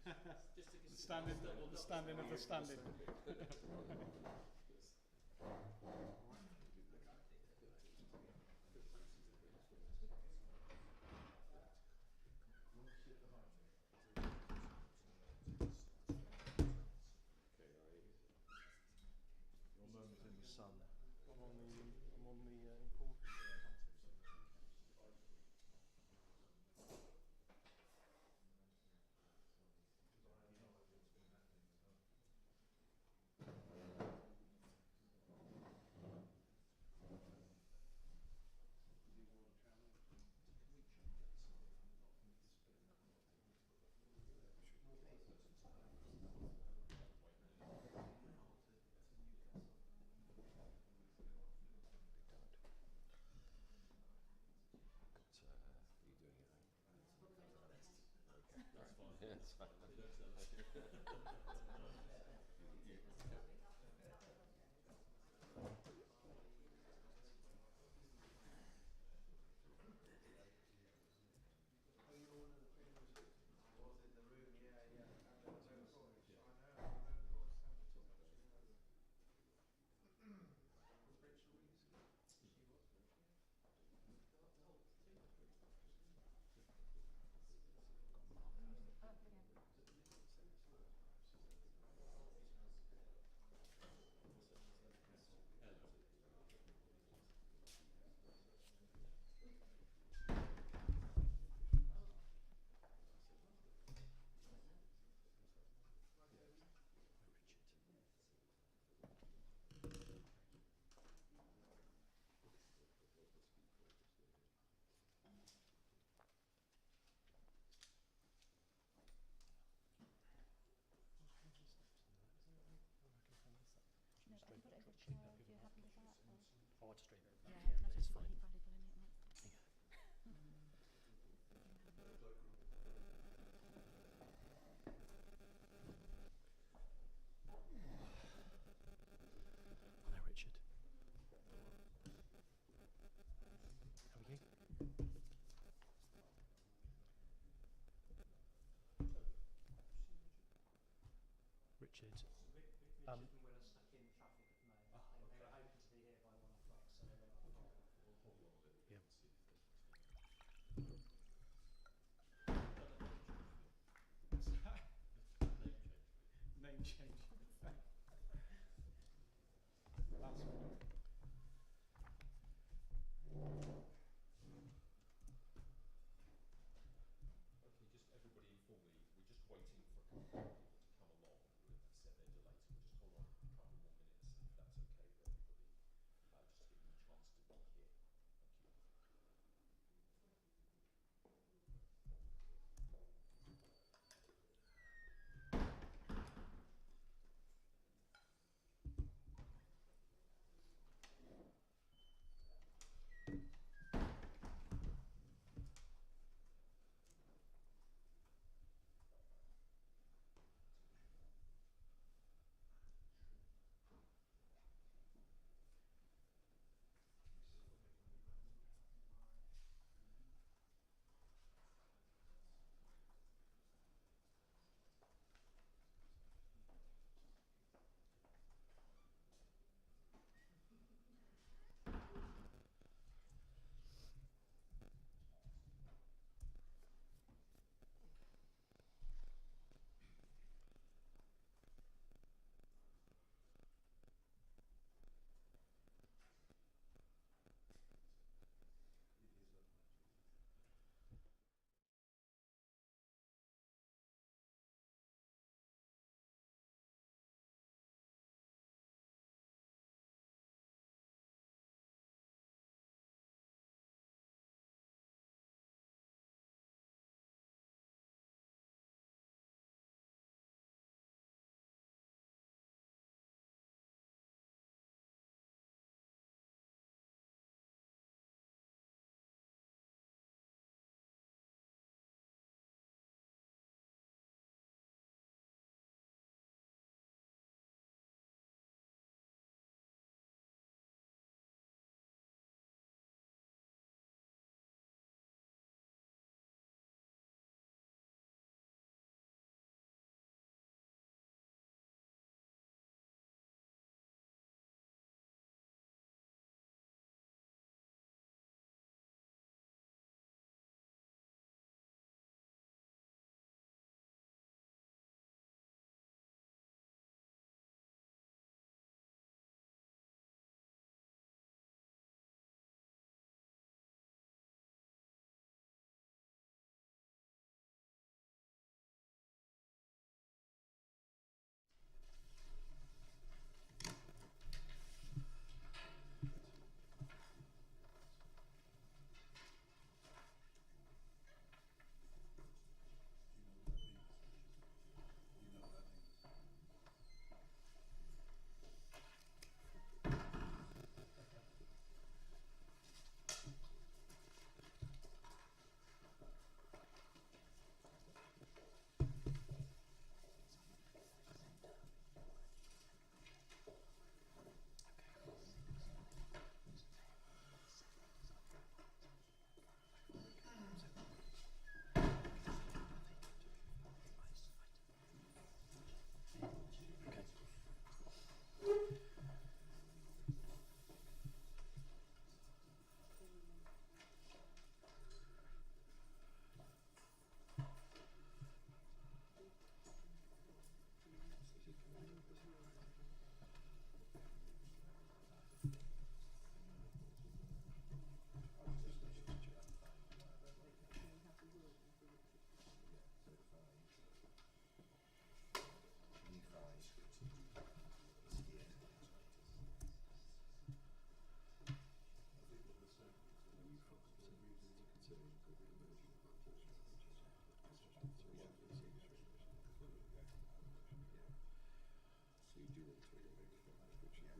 The standing of the standing. Your mum is in the sun. I'm on the important.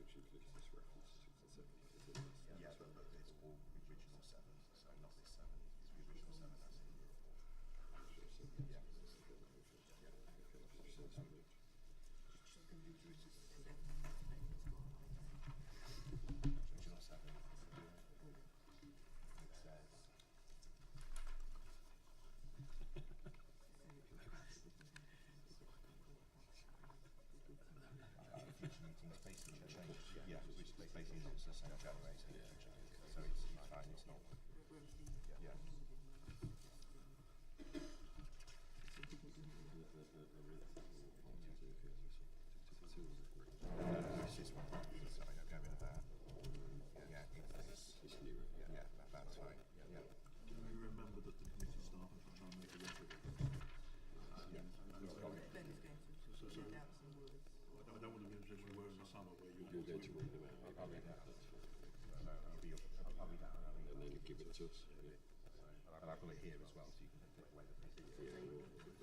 which includes this reference to 6 and 7 is in this. Yeah, but it's all original 7, so not this 7. It's the original 7 that's in your report. Yeah. Original 7. It says. Future meetings basically changed. Yeah, which basically looks the same January. So it's fine. It's not. Yeah. This is one. So I don't get rid of that. Yeah, it's new. Yeah, that's fine. Yeah. Do we remember that the committee staff are trying to make a record of this? Yeah. Ben is going to read out some words. I don't want to be in a position where in the summer where you're You're going to read them out. I'll read that. I'll read that out. And then give it to us. And I've got it here as well, so you can take away the paper.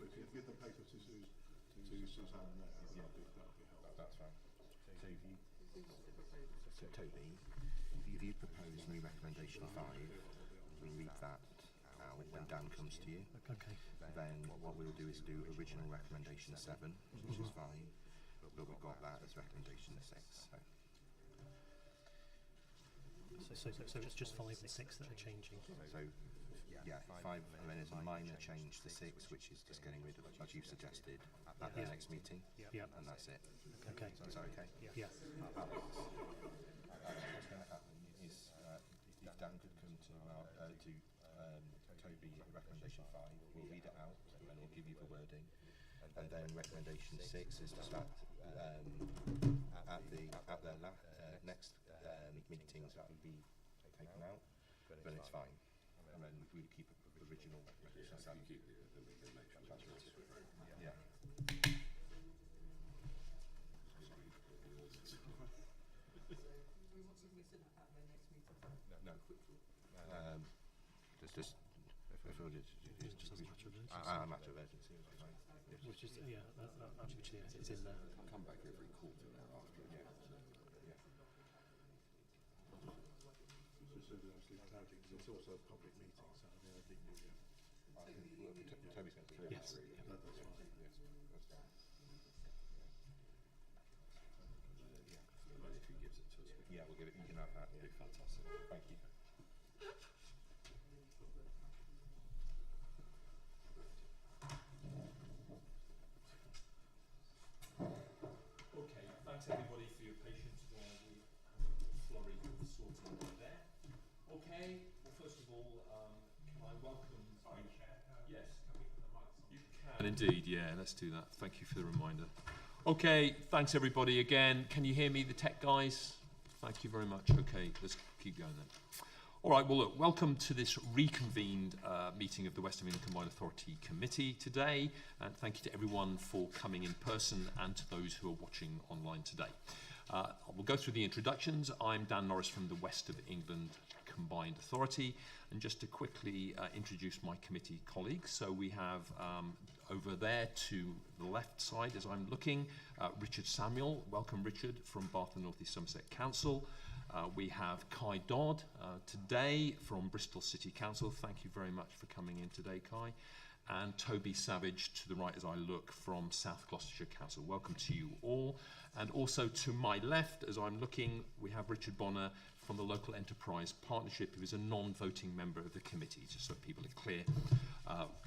If you give the paper to Suzanne there, that'll be helpful. That's fine. So Toby, if you propose new recommendation 5, we'll read that out when Dan comes to you. Okay. Then what we'll do is do original recommendation 7, which is fine, but we've got that as recommendation 6. So it's just 5 and 6 that are changing. So yeah, 5, and then there's a minor change to 6, which is just getting rid of, as you've suggested, at the next meeting, Yeah. and that's it. Okay. Is that okay? Yeah. What's going to happen is if Dan could come to Toby recommendation 5, we'll read it out and then we'll give you the wording, and then recommendation 6 is just that at their next meetings that will be taken out, then it's fine, and then we keep the original recommendation 7. Keep the make sure that's right. Yeah. We said at their next meeting. No. Just I feel it's Just as a matter of urgency. a matter of urgency. Which is, yeah, which is in there. Come back every quarter thereafter. Just so there's absolute clarity, because it's also a public meeting, so I think Toby's going to do Yes. that's fine. That's fine. But if he gives it to us, Yeah, we'll give it. You can have that. it'd be fantastic. Thank you. Okay, thanks everybody for your patience while we have a flurry of sorting there. Okay, well first of all, can I welcome yes, can we put the mics on? You can indeed, yeah, let's do that. Thank you for the reminder. Okay, thanks everybody again. Can you hear me, the tech guys? Thank you very much. Okay, let's keep going then. All right, well, look, welcome to this reconvened meeting of the West of England Combined Authority Committee today, and thank you to everyone for coming in person and to those who are watching online today. We'll go through the introductions. I'm Dan Norris from the West of England Combined Authority, and just to quickly introduce my committee colleagues. So we have over there to the left side, as I'm looking, Richard Samuel. Welcome, Richard, from Bath and North East Somerset Council. We have Kai Dodd today from Bristol City Council. Thank you very much for coming in today, Kai. And Toby Savage to the right as I look from South Gloucestershire Council. Welcome to you all. And also to my left as I'm looking, we have Richard Bonner from the Local Enterprise Partnership, who is a non-voting member of the committee, just so people are clear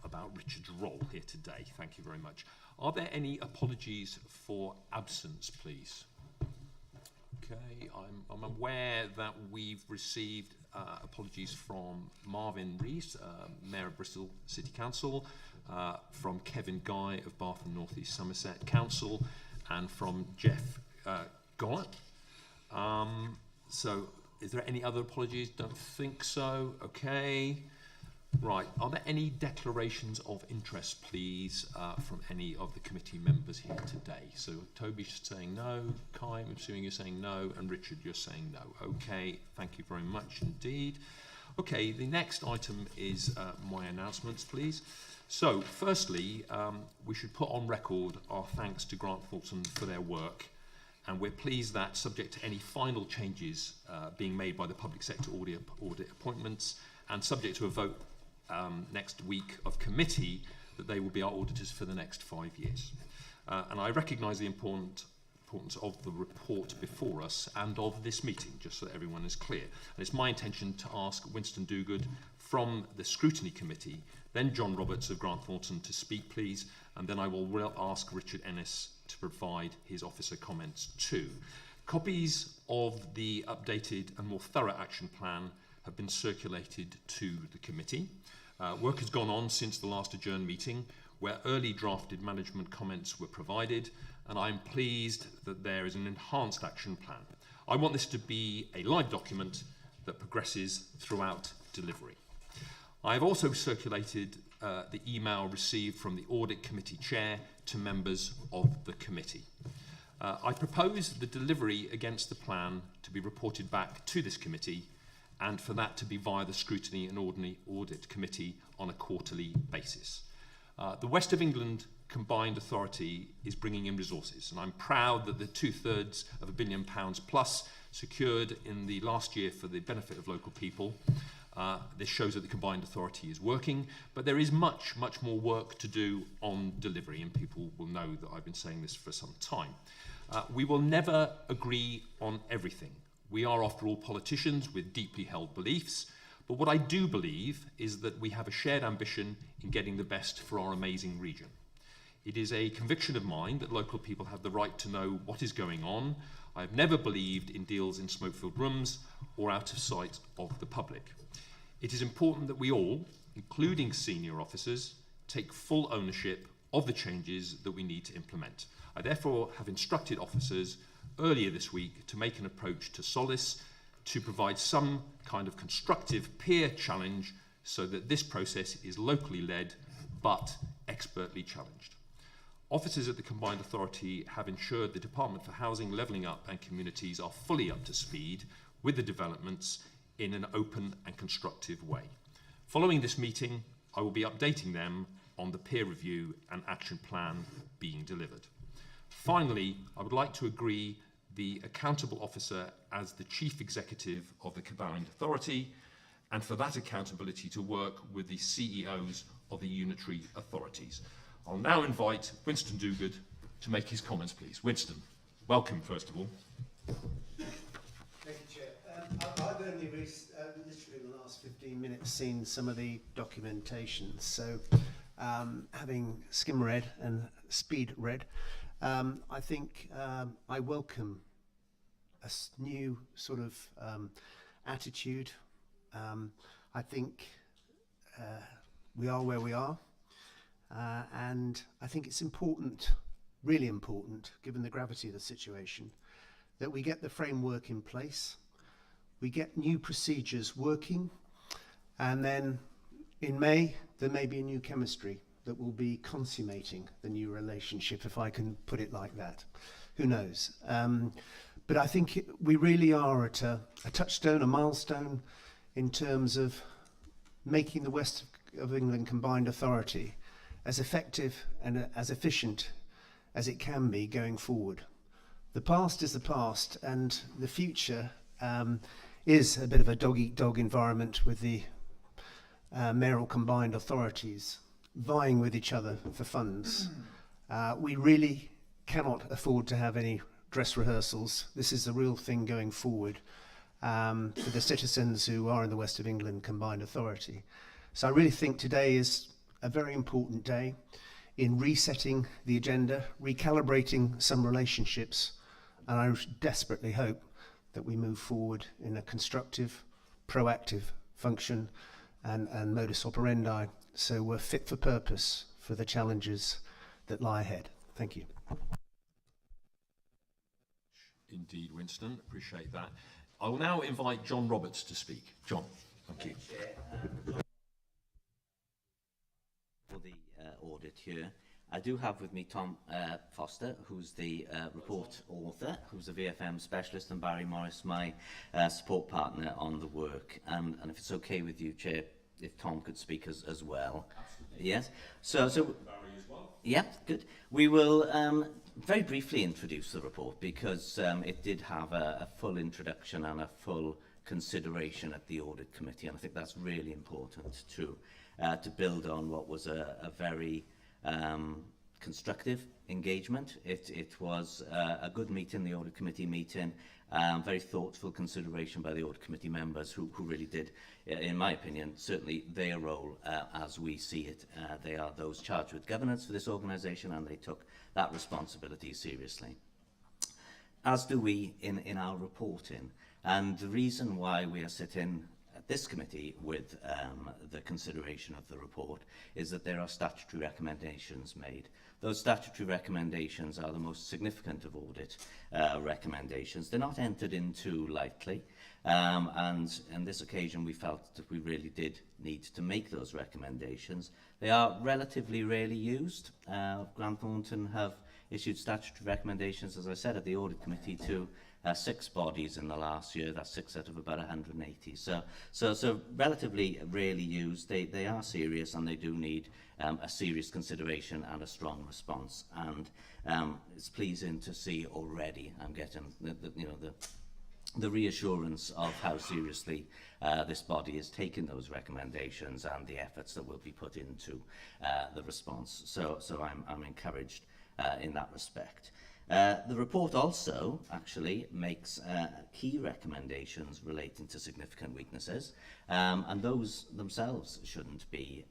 about Richard's role here today. Thank you very much. Are there any apologies for absence, please? Okay, I'm aware that we've received apologies from Marvin Rees, Mayor of Bristol City Council, from Kevin Guy of Bath and North East Somerset Council, and from Jeff Gollett. So is there any other apologies? Don't think so. Okay. Right, are there any declarations of interest, please, from any of the committee members here today? So Toby's saying no, Kai, I'm assuming you're saying no, and Richard, you're saying no. Okay, thank you very much indeed. Okay, the next item is my announcements, please. So, firstly, we should put on record our thanks to Grant Thornton for their work and we're pleased that, subject to any final changes being made by the public sector audit appointments, and subject to a vote next week of committee, that they will be our auditors for the next 5 years. And I recognise the importance of the report before us and of this meeting, just so that everyone is clear. And it's my intention to ask Winston Dogood from the Scrutiny Committee, then John Roberts of Grant Thornton to speak, please, and then I will ask Richard Ennis to provide his officer comments too. Copies of the updated and more thorough action plan have been circulated to the committee. Work has gone on since the last adjourned meeting, where early drafted management comments were provided, and I'm pleased that there is an enhanced action plan. I want this to be a live document that progresses throughout delivery. I have also circulated the email received from the Audit Committee Chair to members of the committee. I propose the delivery against the plan to be reported back to this committee, and for that to be via the Scrutiny and Audit Committee on a quarterly basis. The West of England Combined Authority is bringing in resources, and I'm proud that the 2/3 of £1 billion plus secured in the last year for the benefit of local people. This shows that the Combined Authority is working, but there is much more work to do on delivery, and people will know that I've been saying this for some time. We will never agree on everything. We are, after all, politicians with deeply held beliefs, but what I do believe is that we have a shared ambition in getting the best for our amazing region. It is a conviction of mine that local people have the right to know what is going on. I have never believed in deals in smoke-filled rooms or out of sight of the public. It is important that we all, including senior officers, take full ownership of the changes that we need to implement. I therefore have instructed officers earlier this week to make an approach to Solace to provide some kind of constructive peer challenge so that this process is locally led but expertly challenged. Officers at the Combined Authority have ensured the Department for Housing, Levelling Up and Communities are fully up to speed with the developments in an open and constructive way. Following this meeting, I will be updating them on the peer review and action plan being delivered. Finally, I would like to agree the accountable officer as the Chief Executive of the Combined Authority, and for that accountability to work with the CEOs of the unitary authorities. I'll now invite Winston Dogood to make his comments, please. Winston, welcome, first of all. Thank you, Chair. I've only literally in the last 15 minutes seen some of the documentation, so having skim read and speed read, I think I welcome a new sort of attitude. I think we are where we are, and I think it's important, really important, given the gravity of the situation, that we get the framework in place, we get new procedures working, and then in May there may be a new chemistry that will be consummating the new relationship, if I can put it like that. Who knows? But I think we really are at a touchstone, a milestone, in terms of making the West of England Combined Authority as effective and as efficient as it can be going forward. The past is the past, and the future is a bit of a dog-eat-dog environment with the mayoral combined authorities vying with each other for funds. We really cannot afford to have any dress rehearsals. This is the real thing going forward for the citizens who are in the West of England Combined Authority. So I really think today is a very important day in resetting the agenda, recalibrating some relationships, and I desperately hope that we move forward in a constructive, proactive function and modus operandi, so we're fit for purpose for the challenges that lie ahead. Thank you. Indeed, Winston, appreciate that. I will now invite John Roberts to speak. John, thank you. For the audit here, I do have with me Tom Foster, who's the report author, who's a VFM specialist, and Barry Morris, my support partner on the work. And if it's okay with you, Chair, if Tom could speak as well. Absolutely. Yes. So Barry as well. Yeah, good. We will very briefly introduce the report because it did have a full introduction and a full consideration at the Audit Committee, and I think that's really important to build on what was a very constructive engagement. It was a good meeting, the Audit Committee meeting, very thoughtful consideration by the Audit Committee members who really did, in my opinion, certainly their role as we see it. They are those charged with governance for this organisation, and they took that responsibility seriously, as do we in our reporting. And the reason why we are sitting at this committee with the consideration of the report is that there are statutory recommendations made. Those statutory recommendations are the most significant of audit recommendations. They're not entered into lightly, and on this occasion we felt that we really did need to make those recommendations. They are relatively rarely used. Grant Thornton have issued statutory recommendations, as I said, at the Audit Committee to 6 bodies in the last year. That's 6 out of about 180. So relatively rarely used. They are serious, and they do need a serious consideration and a strong response. And it's pleasing to see already. I'm getting the reassurance of how seriously this body is taking those recommendations and the efforts that will be put into the response. So I'm encouraged in that respect. The report also actually makes key recommendations relating to significant weaknesses, and those themselves shouldn't be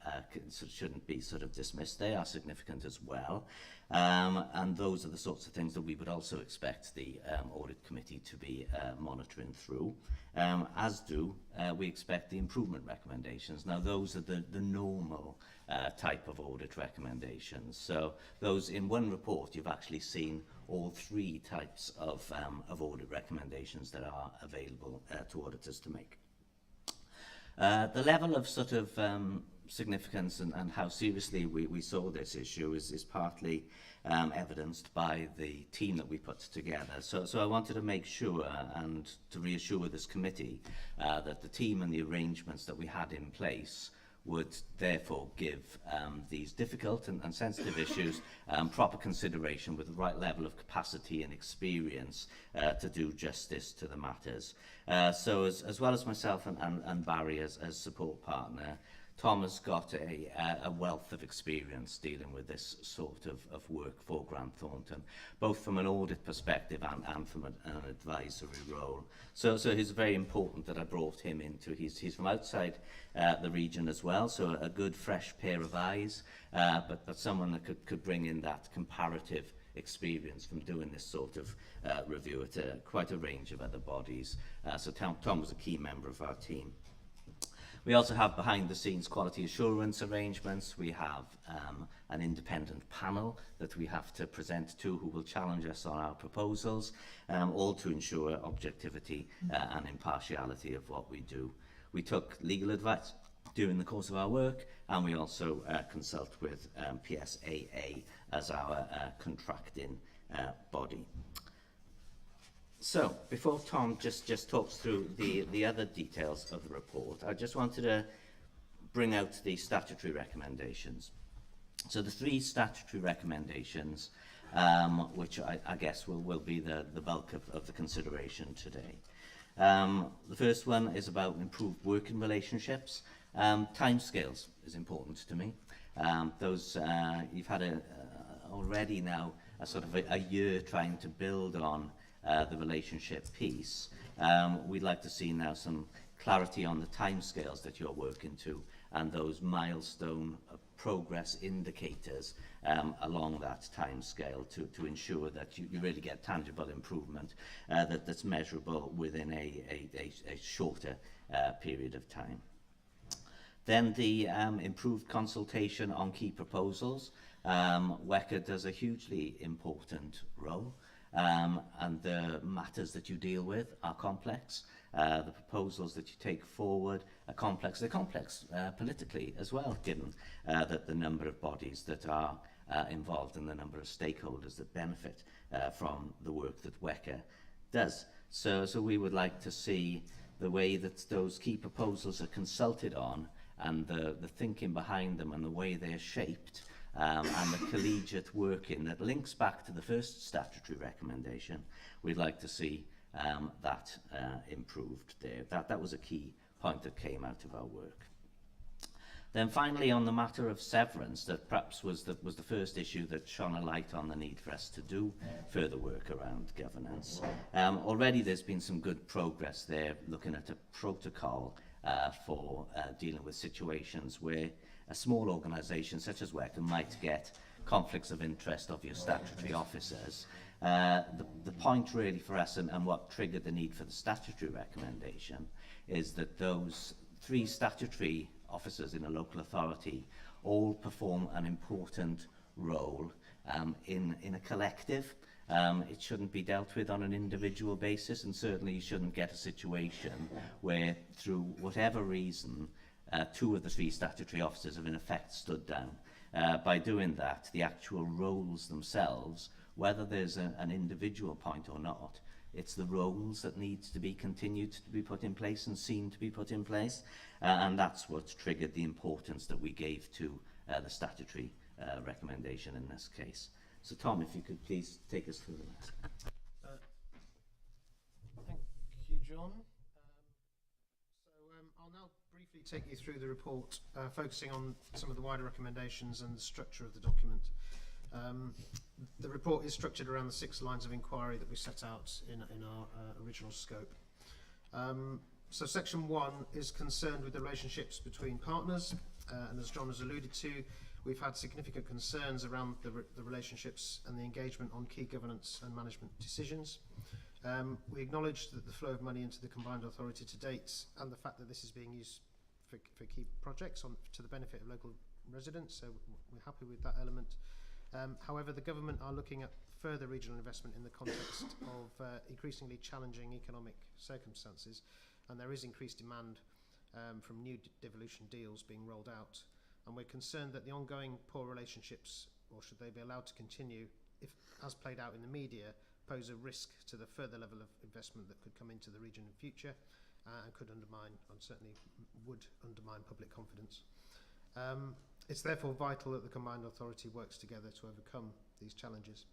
sort of dismissed. They are significant as well, and those are the sorts of things that we would also expect the Audit Committee to be monitoring through, as do we expect the improvement recommendations. Now, those are the normal type of audit recommendations. So those in one report, you've actually seen all 3 types of audit recommendations that are available to auditors to make. The level of sort of significance and how seriously we saw this issue is partly evidenced by the team that we put together. So I wanted to make sure and to reassure this committee that the team and the arrangements that we had in place would therefore give these difficult and sensitive issues proper consideration with the right level of capacity and experience to do justice to the matters. So as well as myself and Barry as support partner, Tom has got a wealth of experience dealing with this sort of work for Grant Thornton, both from an audit perspective and from an advisory role. So it's very important that I brought him into. He's from outside the region as well, so a good fresh pair of eyes, but someone that could bring in that comparative experience from doing this sort of review at quite a range of other bodies. So Tom was a key member of our team. We also have behind-the-scenes quality assurance arrangements. We have an independent panel that we have to present to who will challenge us on our proposals, all to ensure objectivity and impartiality of what we do. We took legal advice during the course of our work, and we also consult with PSAA as our contracting body. So, before Tom just talks through the other details of the report, I just wanted to bring out the statutory recommendations. So the 3 statutory recommendations, which I guess will be the bulk of the consideration today. The first one is about improved working relationships. Timescales is important to me. You've had already now a sort of a year trying to build on the relationship piece. We'd like to see now some clarity on the timescales that you're working to and those milestone progress indicators along that timescale to ensure that you really get tangible improvement that's measurable within a shorter period of time. Then the improved consultation on key proposals. WECA does a hugely important role. And the matters that you deal with are complex. The proposals that you take forward are complex. They're complex politically as well, given that the number of bodies that are involved and the number of stakeholders that benefit from the work that WECA does. So we would like to see the way that those key proposals are consulted on and the thinking behind them and the way they're shaped and the collegiate working that links back to the first statutory recommendation, we'd like to see that improved there. That was a key point that came out of our work. Then finally, on the matter of severance, that perhaps was the first issue that shone a light on the need for us to do further work around governance. Already there's been some good progress there, looking at a protocol for dealing with situations where a small organisation such as Weckham might get conflicts of interest of your statutory officers. The point really for us, and what triggered the need for the statutory recommendation, is that those 3 statutory officers in a local authority all perform an important role in a collective. It shouldn't be dealt with on an individual basis, and certainly you shouldn't get a situation where, through whatever reason, 2 of the 3 statutory officers have in effect stood down. By doing that, the actual roles themselves, whether there's an individual point or not, it's the roles that needs to be continued to be put in place and seen to be put in place, and that's what triggered the importance that we gave to the statutory recommendation in this case. So Tom, if you could please take us through that. Thank you, John. I'll now briefly take you through the report, focusing on some of the wider recommendations and the structure of the document. The report is structured around the 6 lines of inquiry that we set out in our original scope. So section 1 is concerned with the relationships between partners, and as John has alluded to, we've had significant concerns around the relationships and the engagement on key governance and management decisions. We acknowledge that the flow of money into the combined authority to date, and the fact that this is being used for key projects to the benefit of local residents, so we're happy with that element. However, the government are looking at further regional investment in the context of increasingly challenging economic circumstances, and there is increased demand from new devolution deals being rolled out, and we're concerned that the ongoing poor relationships, or should they be allowed to continue, if as played out in the media, pose a risk to the further level of investment that could come into the region in future, and could undermine, and certainly would undermine, public confidence. It's therefore vital that the combined authority works together to overcome these challenges.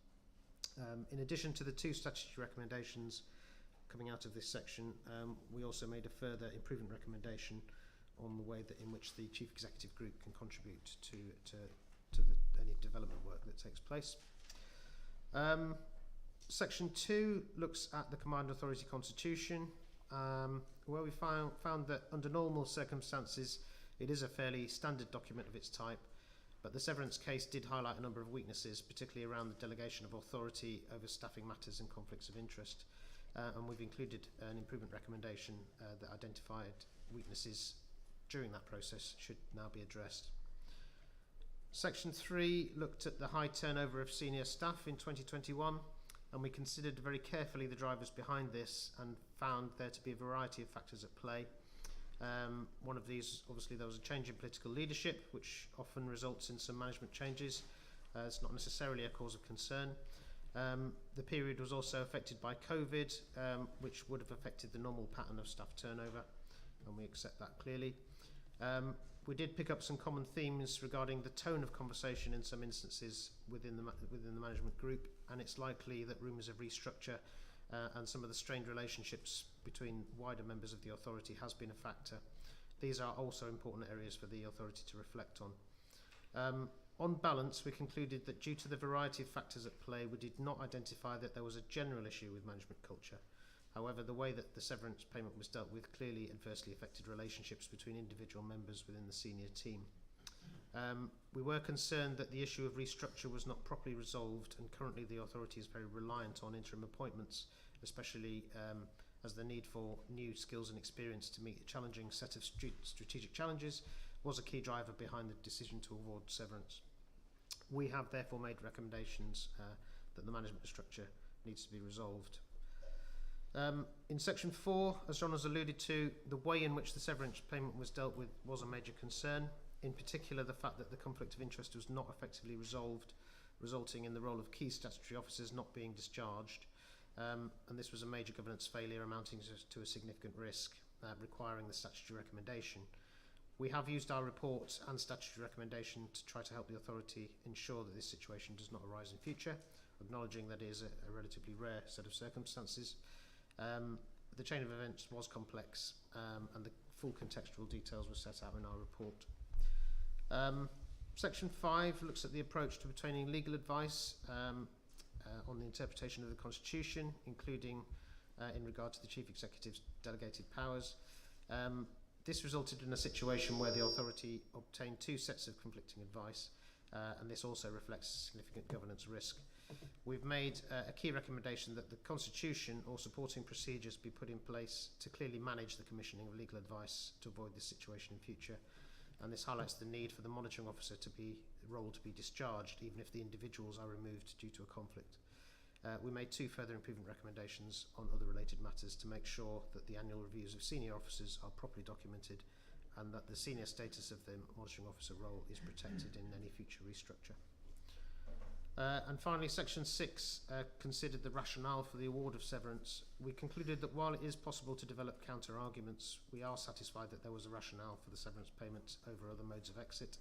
In addition to the 2 statutory recommendations coming out of this section, we also made a further improvement recommendation on the way that in which the Chief Executive Group can contribute to any development work that takes place. Section 2 looks at the Combined Authority Constitution, where we found that under normal circumstances it is a fairly standard document of its type, but the severance case did highlight a number of weaknesses, particularly around the delegation of authority over staffing matters and conflicts of interest, and we've included an improvement recommendation that identified weaknesses during that process should now be addressed. Section 3 looked at the high turnover of senior staff in 2021, and we considered very carefully the drivers behind this and found there to be a variety of factors at play. One of these, obviously, there was a change in political leadership, which often results in some management changes. It's not necessarily a cause of concern. The period was also affected by COVID, which would have affected the normal pattern of staff turnover, and we accept that clearly. We did pick up some common themes regarding the tone of conversation in some instances within the management group, and it's likely that rumours of restructure and some of the strained relationships between wider members of the authority has been a factor. These are also important areas for the authority to reflect on. On balance, we concluded that due to the variety of factors at play, we did not identify that there was a general issue with management culture. However, the way that the severance payment was dealt with clearly adversely affected relationships between individual members within the senior team. We were concerned that the issue of restructure was not properly resolved, and currently the authority is very reliant on interim appointments, especially as the need for new skills and experience to meet a challenging set of strategic challenges was a key driver behind the decision to award severance. We have therefore made recommendations that the management structure needs to be resolved. In section 4, as John has alluded to, the way in which the severance payment was dealt with was a major concern. In particular, the fact that the conflict of interest was not effectively resolved, resulting in the role of key statutory officers not being discharged. And this was a major governance failure amounting to a significant risk, requiring the statutory recommendation. We have used our report and statutory recommendation to try to help the authority ensure that this situation does not arise in future, acknowledging that it is a relatively rare set of circumstances. The chain of events was complex, and the full contextual details were set out in our report. Section 5 looks at the approach to obtaining legal advice on the interpretation of the Constitution, including in regard to the Chief Executive's delegated powers. This resulted in a situation where the authority obtained two sets of conflicting advice, and this also reflects significant governance risk. We've made a key recommendation that the Constitution or supporting procedures be put in place to clearly manage the commissioning of legal advice to avoid this situation in future, and this highlights the need for the monitoring officer role to be discharged even if the individuals are removed due to a conflict. We made two further improvement recommendations on other related matters to make sure that the annual reviews of senior officers are properly documented and that the senior status of the monitoring officer role is protected in any future restructure. And finally, Section 6 considered the rationale for the award of severance. We concluded that while it is possible to develop counter-arguments, we are satisfied that there was a rationale for the severance payment over other modes of exit.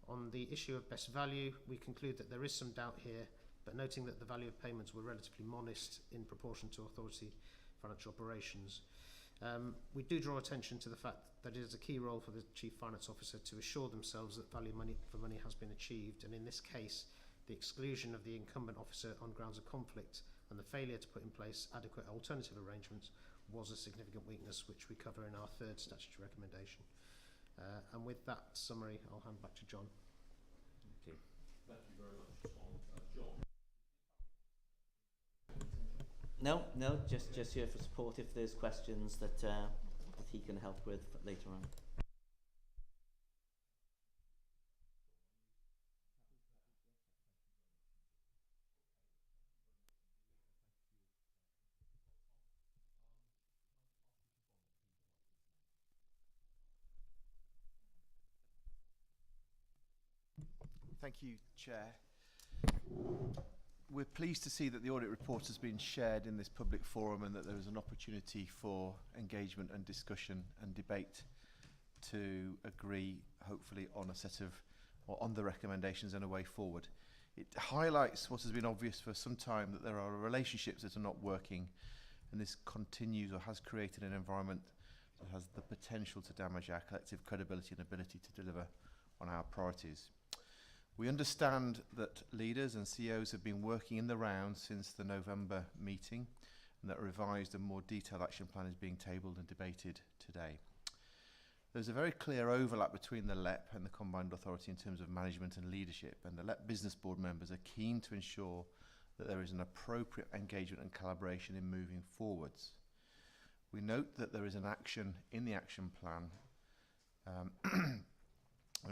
On the issue of best value, we conclude that there is some doubt here, but noting that the value of payments were relatively modest in proportion to authority financial operations. We do draw attention to the fact that it is a key role for the Chief Finance Officer to assure themselves that value for money has been achieved, and in this case, the exclusion of the incumbent officer on grounds of conflict and the failure to put in place adequate alternative arrangements was a significant weakness, which we cover in our third statutory recommendation. And with that summary, I'll hand back to John. Thank you. Thank you very much, Tom. John? No, just here for support if there's questions that he can help with later on. Thank you, Chair. We're pleased to see that the audit report has been shared in this public forum and that there is an opportunity for engagement and discussion and debate to agree, hopefully, on a set of, or on the recommendations and a way forward. It highlights what has been obvious for some time, that there are relationships that are not working, and this continues or has created an environment that has the potential to damage our collective credibility and ability to deliver on our priorities. We understand that leaders and CEOs have been working in the round since the November meeting, and that a revised and more detailed action plan is being tabled and debated today. There's a very clear overlap between the LEP and the Combined Authority in terms of management and leadership, and the LEP Business Board members are keen to ensure that there is an appropriate engagement and collaboration in moving forwards. We note that there is an action in the action plan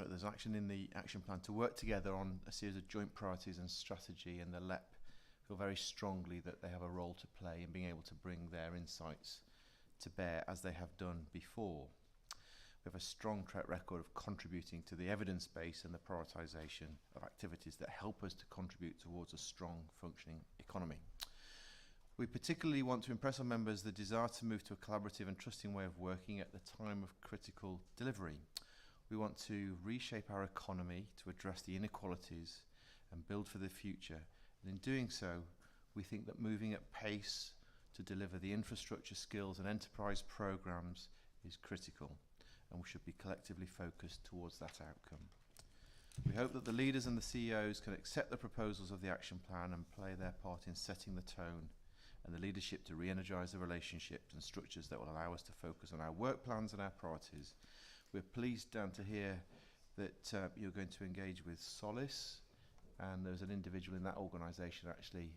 there's action in the action plan to work together on a series of joint priorities and strategy, and the LEP feel very strongly that they have a role to play in being able to bring their insights to bear as they have done before. We have a strong track record of contributing to the evidence base and the prioritisation of activities that help us to contribute towards a strong functioning economy. We particularly want to impress on members the desire to move to a collaborative and trusting way of working at the time of critical delivery. We want to reshape our economy to address the inequalities and build for the future. And in doing so, we think that moving at pace to deliver the infrastructure, skills and enterprise programs is critical, and we should be collectively focused towards that outcome. We hope that the leaders and the CEOs can accept the proposals of the action plan and play their part in setting the tone, and the leadership to re-energise the relationships and structures that will allow us to focus on our work plans and our priorities. We're pleased, Dan, to hear that you're going to engage with Solace, and there's an individual in that organisation actually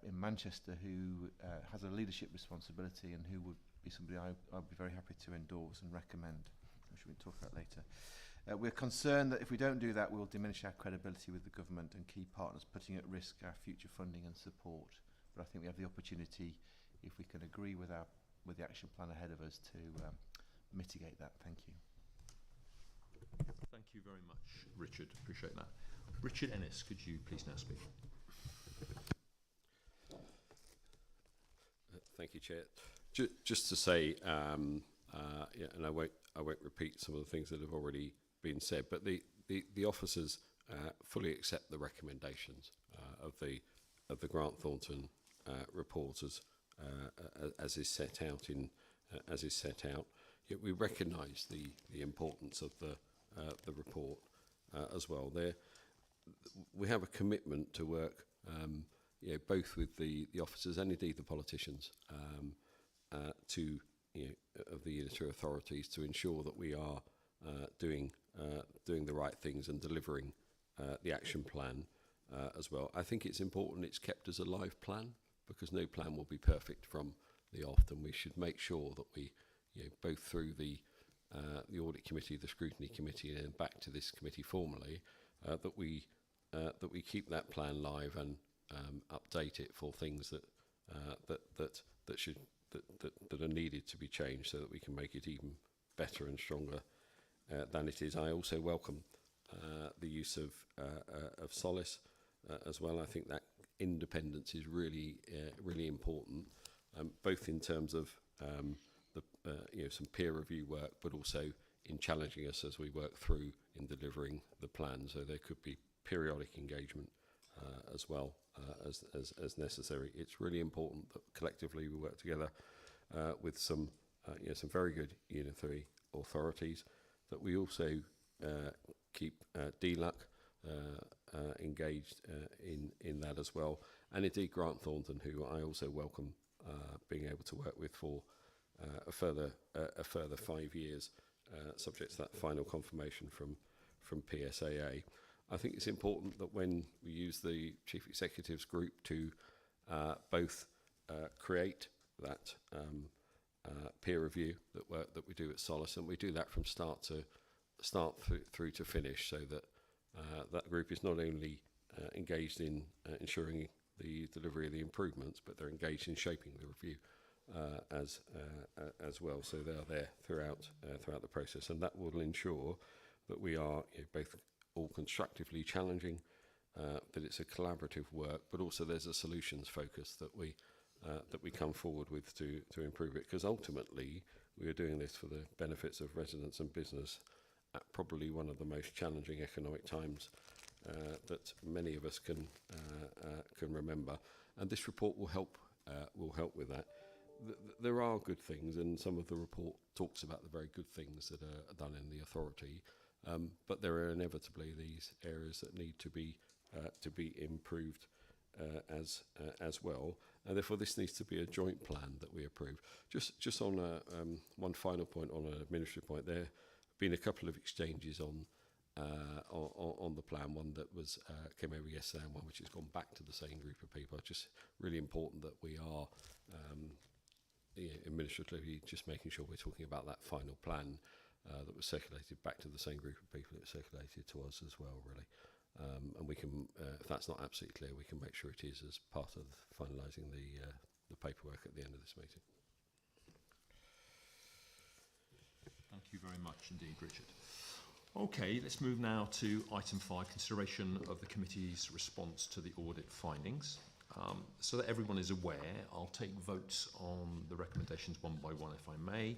in Manchester who has a leadership responsibility and who would be somebody I'd be very happy to endorse and recommend, which we can talk about later. We're concerned that if we don't do that, we'll diminish our credibility with the government and key partners, putting at risk our future funding and support. But I think we have the opportunity, if we can agree with the action plan ahead of us, to mitigate that. Thank you. Thank you very much, Richard. Appreciate that. Richard Ennis, could you please now speak? Thank you, Chair. Just to say, Yeah, and I won't repeat some of the things that have already been said, but the officers fully accept the recommendations of the Grant Thornton report as is set out Yet we recognise the importance of the report as well. We have a commitment to work, both with the officers and indeed the politicians, to of the unitary authorities to ensure that we are doing the right things and delivering the action plan as well. I think it's important it's kept as a live plan, because no plan will be perfect from the off, and we should make sure that we, both through the audit committee, the scrutiny committee, and back to this committee formally, that we keep that plan live and update it for things that are needed to be changed, so that we can make it even better and stronger than it is. I also welcome the use of Solace as well. I think that independence is really important, both in terms of some peer review work, but also in challenging us as we work through in delivering the plan. So there could be periodic engagement as well as necessary. It's really important that collectively we work together with some very good unitary authorities, that we also keep DLUC engaged in that as well, and indeed Grant Thornton, who I also welcome being able to work with for a further 5 years, subject to that final confirmation from PSAA. I think it's important that when we use the Chief Executives group to both create that peer review that we do at Solace, and we do that from start through to finish, so that that group is not only engaged in ensuring the delivery of the improvements, but they're engaged in shaping the review as well. So they are there throughout the process, and that will ensure that we are both all constructively challenging, that it's a collaborative work, but also there's a solutions focus that we come forward with to improve it, because ultimately we are doing this for the benefits of residents and business at probably one of the most challenging economic times that many of us can remember, and this report will help with that. There are good things, and some of the report talks about the very good things that are done in the authority, but there are inevitably these areas that need to be improved as well, and therefore this needs to be a joint plan that we approve. Just on one final point, on an administrative point, there have been a couple of exchanges on the plan. One that was came over yesterday, and one which has gone back to the same group of people. Just really important that we are administratively just making sure we're talking about that final plan that was circulated back to the same group of people that circulated to us as well, really. And we can, if that's not absolutely clear, we can make sure it is as part of finalising the paperwork at the end of this meeting. Thank you very much indeed, Richard. Okay, let's move now to item 5, consideration of the committee's response to the audit findings. So that everyone is aware, I'll take votes on the recommendations one by one, if I may.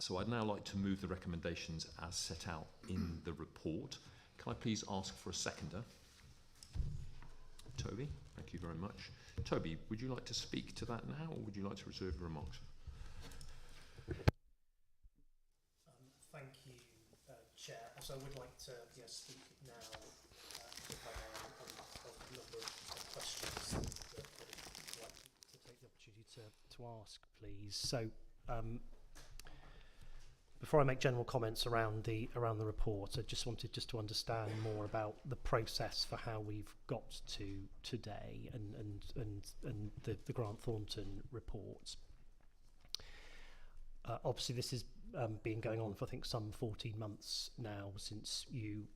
So I'd now like to move the recommendations as set out in the report. Can I please ask for a seconder? Toby, thank you very much. Toby, would you like to speak to that now, or would you like to reserve your remarks? Thank you, Chair. So I would like to speak now if I may, on a number of questions that I'd like to take the opportunity to ask, please. So before I make general comments around the report, I just wanted to understand more about the process for how we've got to today and the Grant Thornton report. Obviously, this has been going on for I think some 14 months now since you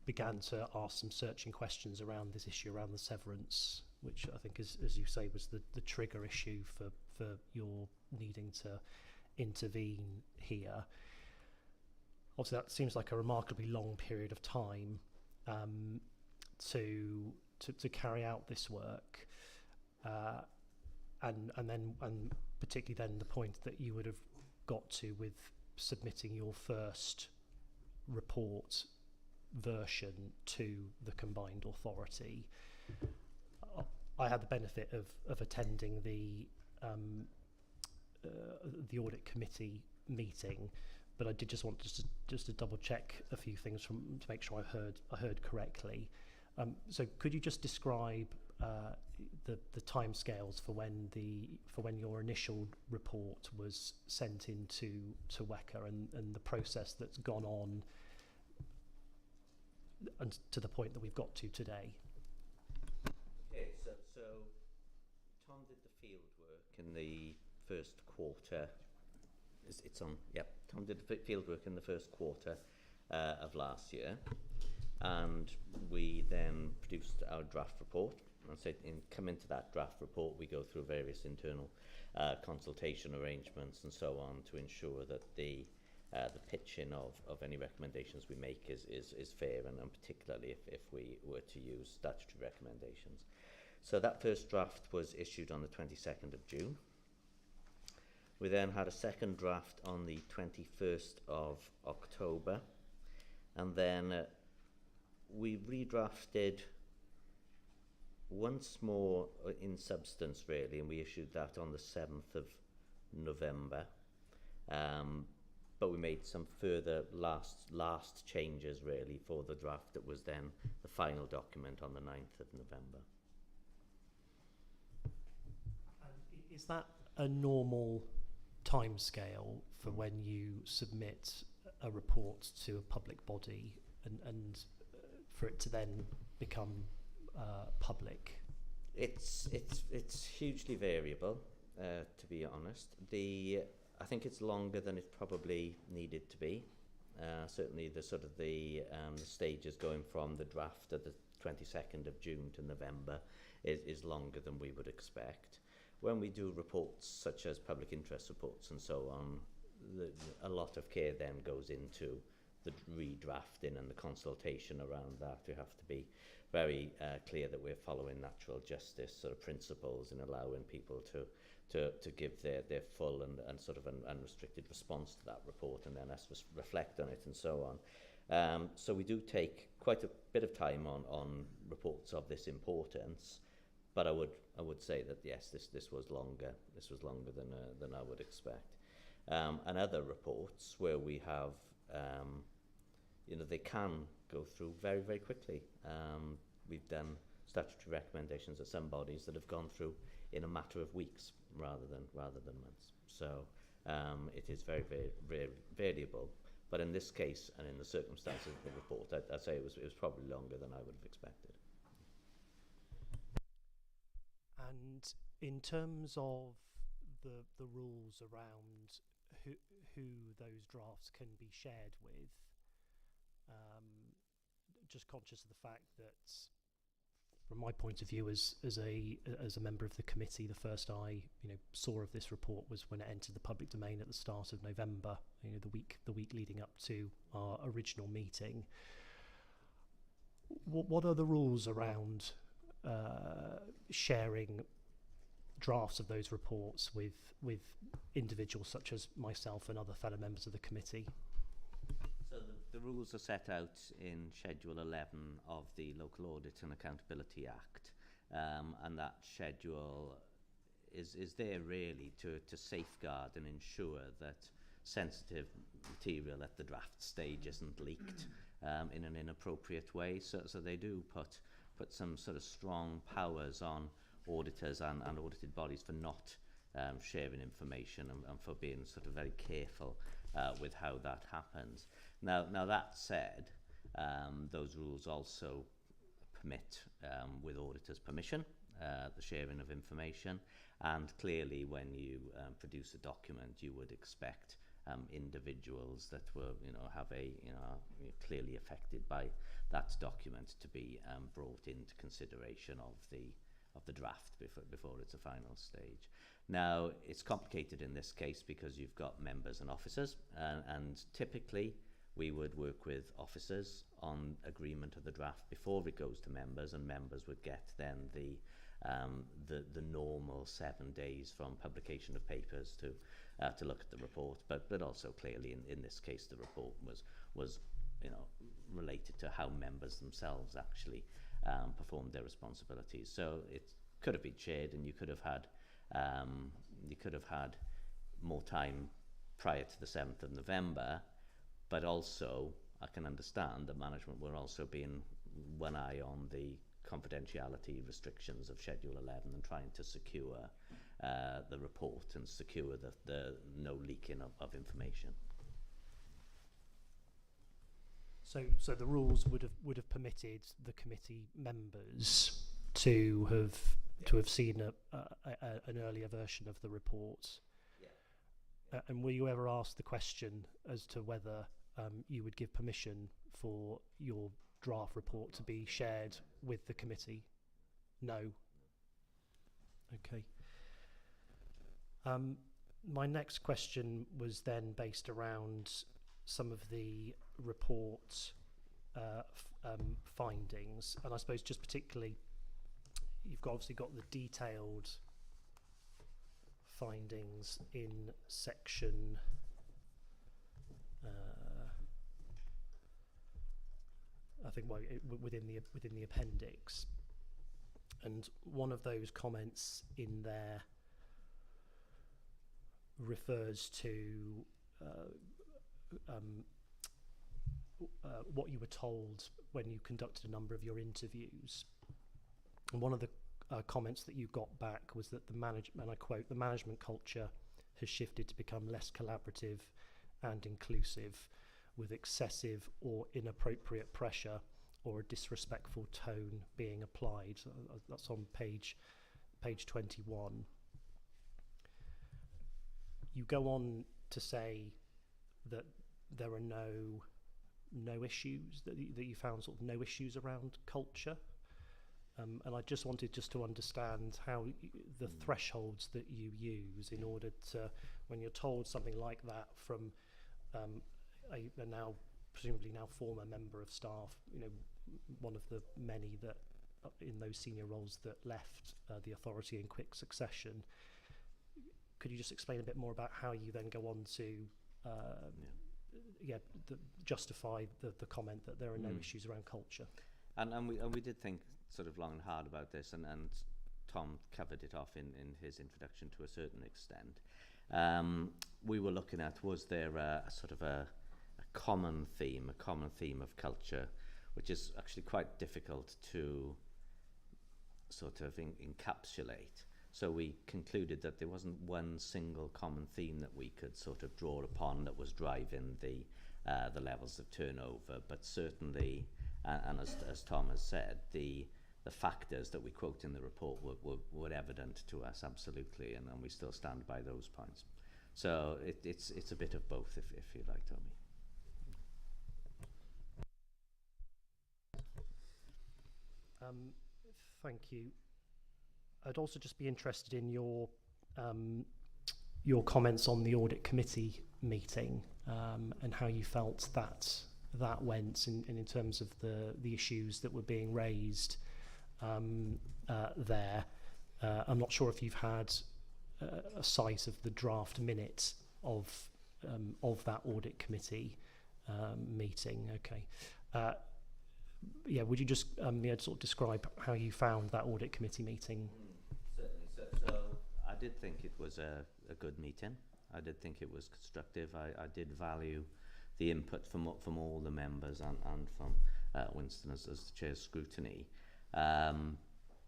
began to ask some searching questions around this issue around the severance, which I think, as you say, was the trigger issue for your needing to intervene here. Obviously, that seems like a remarkably long period of time to carry out this work. and particularly then the point that you would have got to with submitting your first report version to the combined authority. I had the benefit of attending the audit committee meeting, but I did just want to double check a few things to make sure I heard correctly. So could you just describe the timescales for when your initial report was sent into WECA and the process that's gone on and to the point that we've got to today? Okay, so Tom did the field work in the first quarter. It's on. Yep, Tom did the field work in the first quarter of last year, and we then produced our draft report. And so come into that draft report, we go through various internal consultation arrangements and so on to ensure that the pitching of any recommendations we make is fair, and particularly if we were to use statutory recommendations. So that first draft was issued on the 22nd of June. We then had a second draft on the 21st of October, and then we redrafted once more in substance, really, and we issued that on the 7th of November. But we made some further last changes, really, for the draft that was then the final document on the 9th of November. And is that a normal timescale for when you submit a report to a public body and for it to then become public? It's hugely variable, to be honest. I think it's longer than it probably needed to be. Certainly the stages going from the draft of the 22nd of June to November is longer than we would expect. When we do reports such as public interest reports and so on, a lot of care then goes into the redrafting and the consultation around that. We have to be very clear that we're following natural justice sort of principles in allowing people to give their full and sort of an unrestricted response to that report, and then us reflect on it and so on. So we do take quite a bit of time on reports of this importance, but I would say that yes, this was longer. This was longer than I would expect. And other reports where we have, they can go through very, very quickly. We've done statutory recommendations at some bodies that have gone through in a matter of weeks rather than months. So it is very, very, very variable. But in this case and in the circumstances of the report, I'd say it was probably longer than I would have expected. And in terms of the rules around who those drafts can be shared with, just conscious of the fact that, from my point of view as a member of the committee, the first I saw of this report was when it entered the public domain at the start of November, the week leading up to our original meeting. What are the rules around sharing drafts of those reports with individuals such as myself and other fellow members of the committee? So the rules are set out in Schedule 11 of the Local Audit and Accountability Act, and that schedule is there really to safeguard and ensure that sensitive material at the draft stage isn't leaked in an inappropriate way. So they do put some sort of strong powers on auditors and audited bodies for not sharing information and for being sort of very careful with how that happens. Now that said, those rules also permit, with auditors' permission, the sharing of information, and clearly when you produce a document, you would expect individuals that were, clearly affected by that document to be brought into consideration of the draft before it's a final stage. Now, it's complicated in this case because you've got members and officers, and typically we would work with officers on agreement of the draft before it goes to members, and members would get then the the normal 7 days from publication of papers to look at the report, but also clearly in this case the report was related to how members themselves actually performed their responsibilities. So it could have been shared, and you could have had more time prior to the 7th of November, but also I can understand that management were also being one eye on the confidentiality restrictions of Schedule 11 and trying to secure the report and secure the no leaking of information. So the rules would have permitted the committee members to have seen an earlier version of the report. Yeah. And were you ever asked the question as to whether you would give permission for your draft report to be shared with the committee? No. Okay. My next question was then based around some of the report findings, and I suppose just particularly you've obviously got the detailed findings in section I think within the appendix, and one of those comments in there refers to what you were told when you conducted a number of your interviews. And one of the comments that you got back was that and I quote, "The management culture has shifted to become less collaborative and inclusive, with excessive or inappropriate pressure or a disrespectful tone being applied." That's on page 21. You go on to say that there are no issues, that you found sort of no issues around culture. And I just wanted to understand how the thresholds that you use in order to, when you're told something like that from a now presumably now former member of staff, one of the many that in those senior roles that left the authority in quick succession. Could you just explain a bit more about how you then go on to justify the comment that there are no issues around culture? And we did think sort of long and hard about this, and Tom covered it off in his introduction to a certain extent. We were looking at, was there a sort of a common theme of culture, which is actually quite difficult to sort of encapsulate. So we concluded that there wasn't one single common theme that we could sort of draw upon that was driving the levels of turnover, but certainly, and as Tom has said, the factors that we quote in the report were evident to us, absolutely, and we still stand by those points. So it's a bit of both, if you like, Tommy. Thank you. I'd also just be interested in your comments on the audit committee meeting and how you felt that went in terms of the issues that were being raised there. I'm not sure if you've had a sight of the draft minute of that audit committee meeting. Okay. Would you just sort of describe how you found that audit committee meeting? Certainly. So I did think it was a good meeting. I did think it was constructive. I did value the input from all the members and from Winston as the chair's scrutiny. And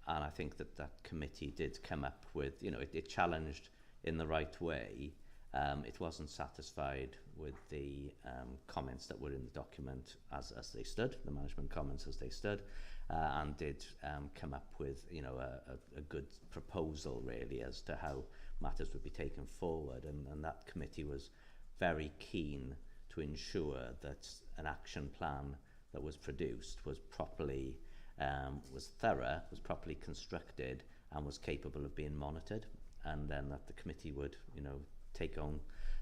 I think that committee did come up with, it challenged in the right way. It wasn't satisfied with the comments that were in the document as they stood, the management comments as they stood, and did come up with a good proposal really as to how matters would be taken forward, and that committee was very keen to ensure that an action plan that was produced was properly was thorough, was properly constructed, and was capable of being monitored, and then that the committee would take on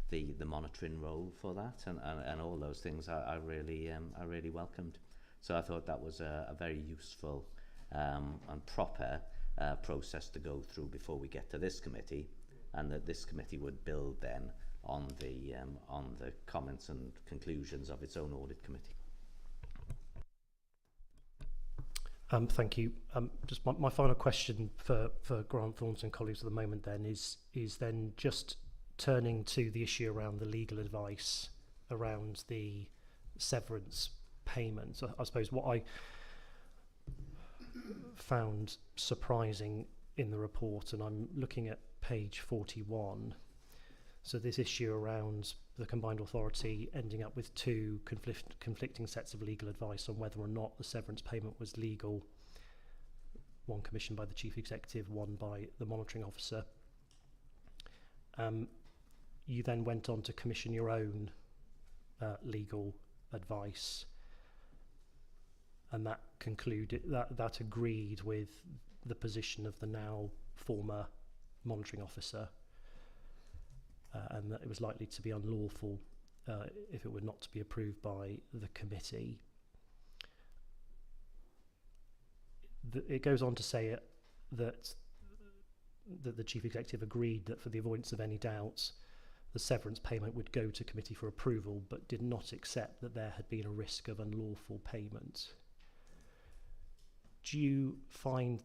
the monitoring role for that, and all those things I really welcomed. So I thought that was a very useful and proper process to go through before we get to this committee, and that this committee would build then on the comments and conclusions of its own audit committee. Thank you. Just my final question for Grant Thornton and colleagues at the moment then is then just turning to the issue around the legal advice around the severance payment. So I suppose what I found surprising in the report, and I'm looking at page 41, so this issue around the combined authority ending up with two conflicting sets of legal advice on whether or not the severance payment was legal, one commissioned by the chief executive, one by the monitoring officer. You then went on to commission your own legal advice, and that concluded that agreed with the position of the now former monitoring officer, and that it was likely to be unlawful if it were not to be approved by the committee. It goes on to say that the chief executive agreed that for the avoidance of any doubts, the severance payment would go to committee for approval, but did not accept that there had been a risk of unlawful payment. Do you find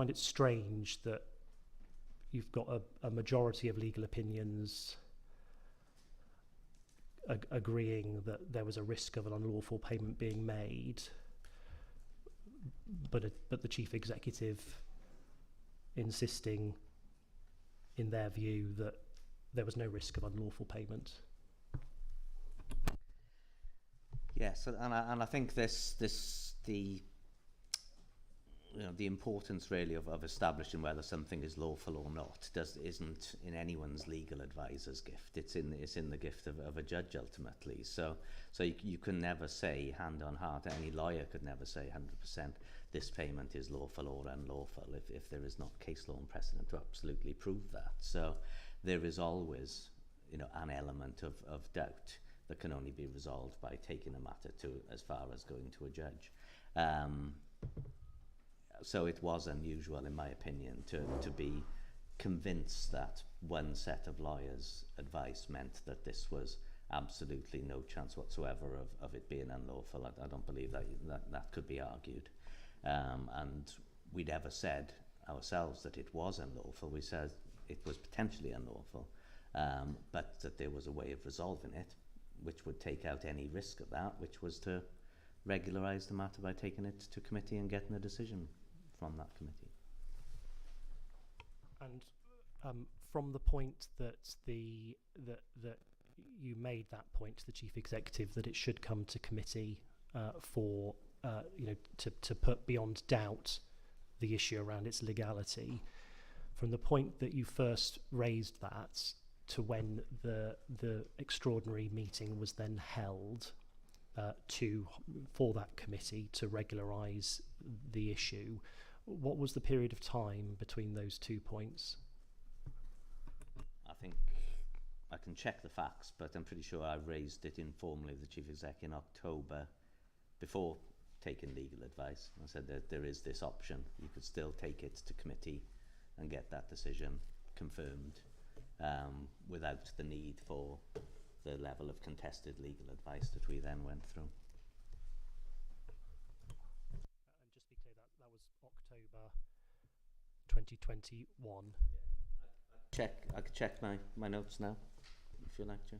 it strange that you've got a majority of legal opinions agreeing that there was a risk of an unlawful payment being made, but the chief executive insisting, in their view, that there was no risk of unlawful payment? Yes, and I think the importance really of establishing whether something is lawful or not isn't in anyone's legal advisor's gift. It's in the gift of a judge ultimately. So you can never say hand on heart. Any lawyer could never say 100% this payment is lawful or unlawful if there is not case law and precedent to absolutely prove that. So there is always an element of doubt that can only be resolved by taking a matter to as far as going to a judge. So it was unusual, in my opinion, to be convinced that one set of lawyers' advice meant that this was absolutely no chance whatsoever of it being unlawful. I don't believe that could be argued. And we never said ourselves that it was unlawful. We said it was potentially unlawful, but that there was a way of resolving it, which would take out any risk of that, which was to regularise the matter by taking it to committee and getting a decision from that committee. And from the point that that you made that point to the chief executive that it should come to committee for to put beyond doubt the issue around its legality, from the point that you first raised that to when the extraordinary meeting was then held for that committee to regularise the issue, what was the period of time between those 2 points? I think I can check the facts, but I'm pretty sure I raised it informally with the chief exec in October before taking legal advice. I said that there is this option. You could still take it to committee and get that decision confirmed without the need for the level of contested legal advice that we then went through. And just to be clear, that was October 2021. I could check my notes now, if you like to.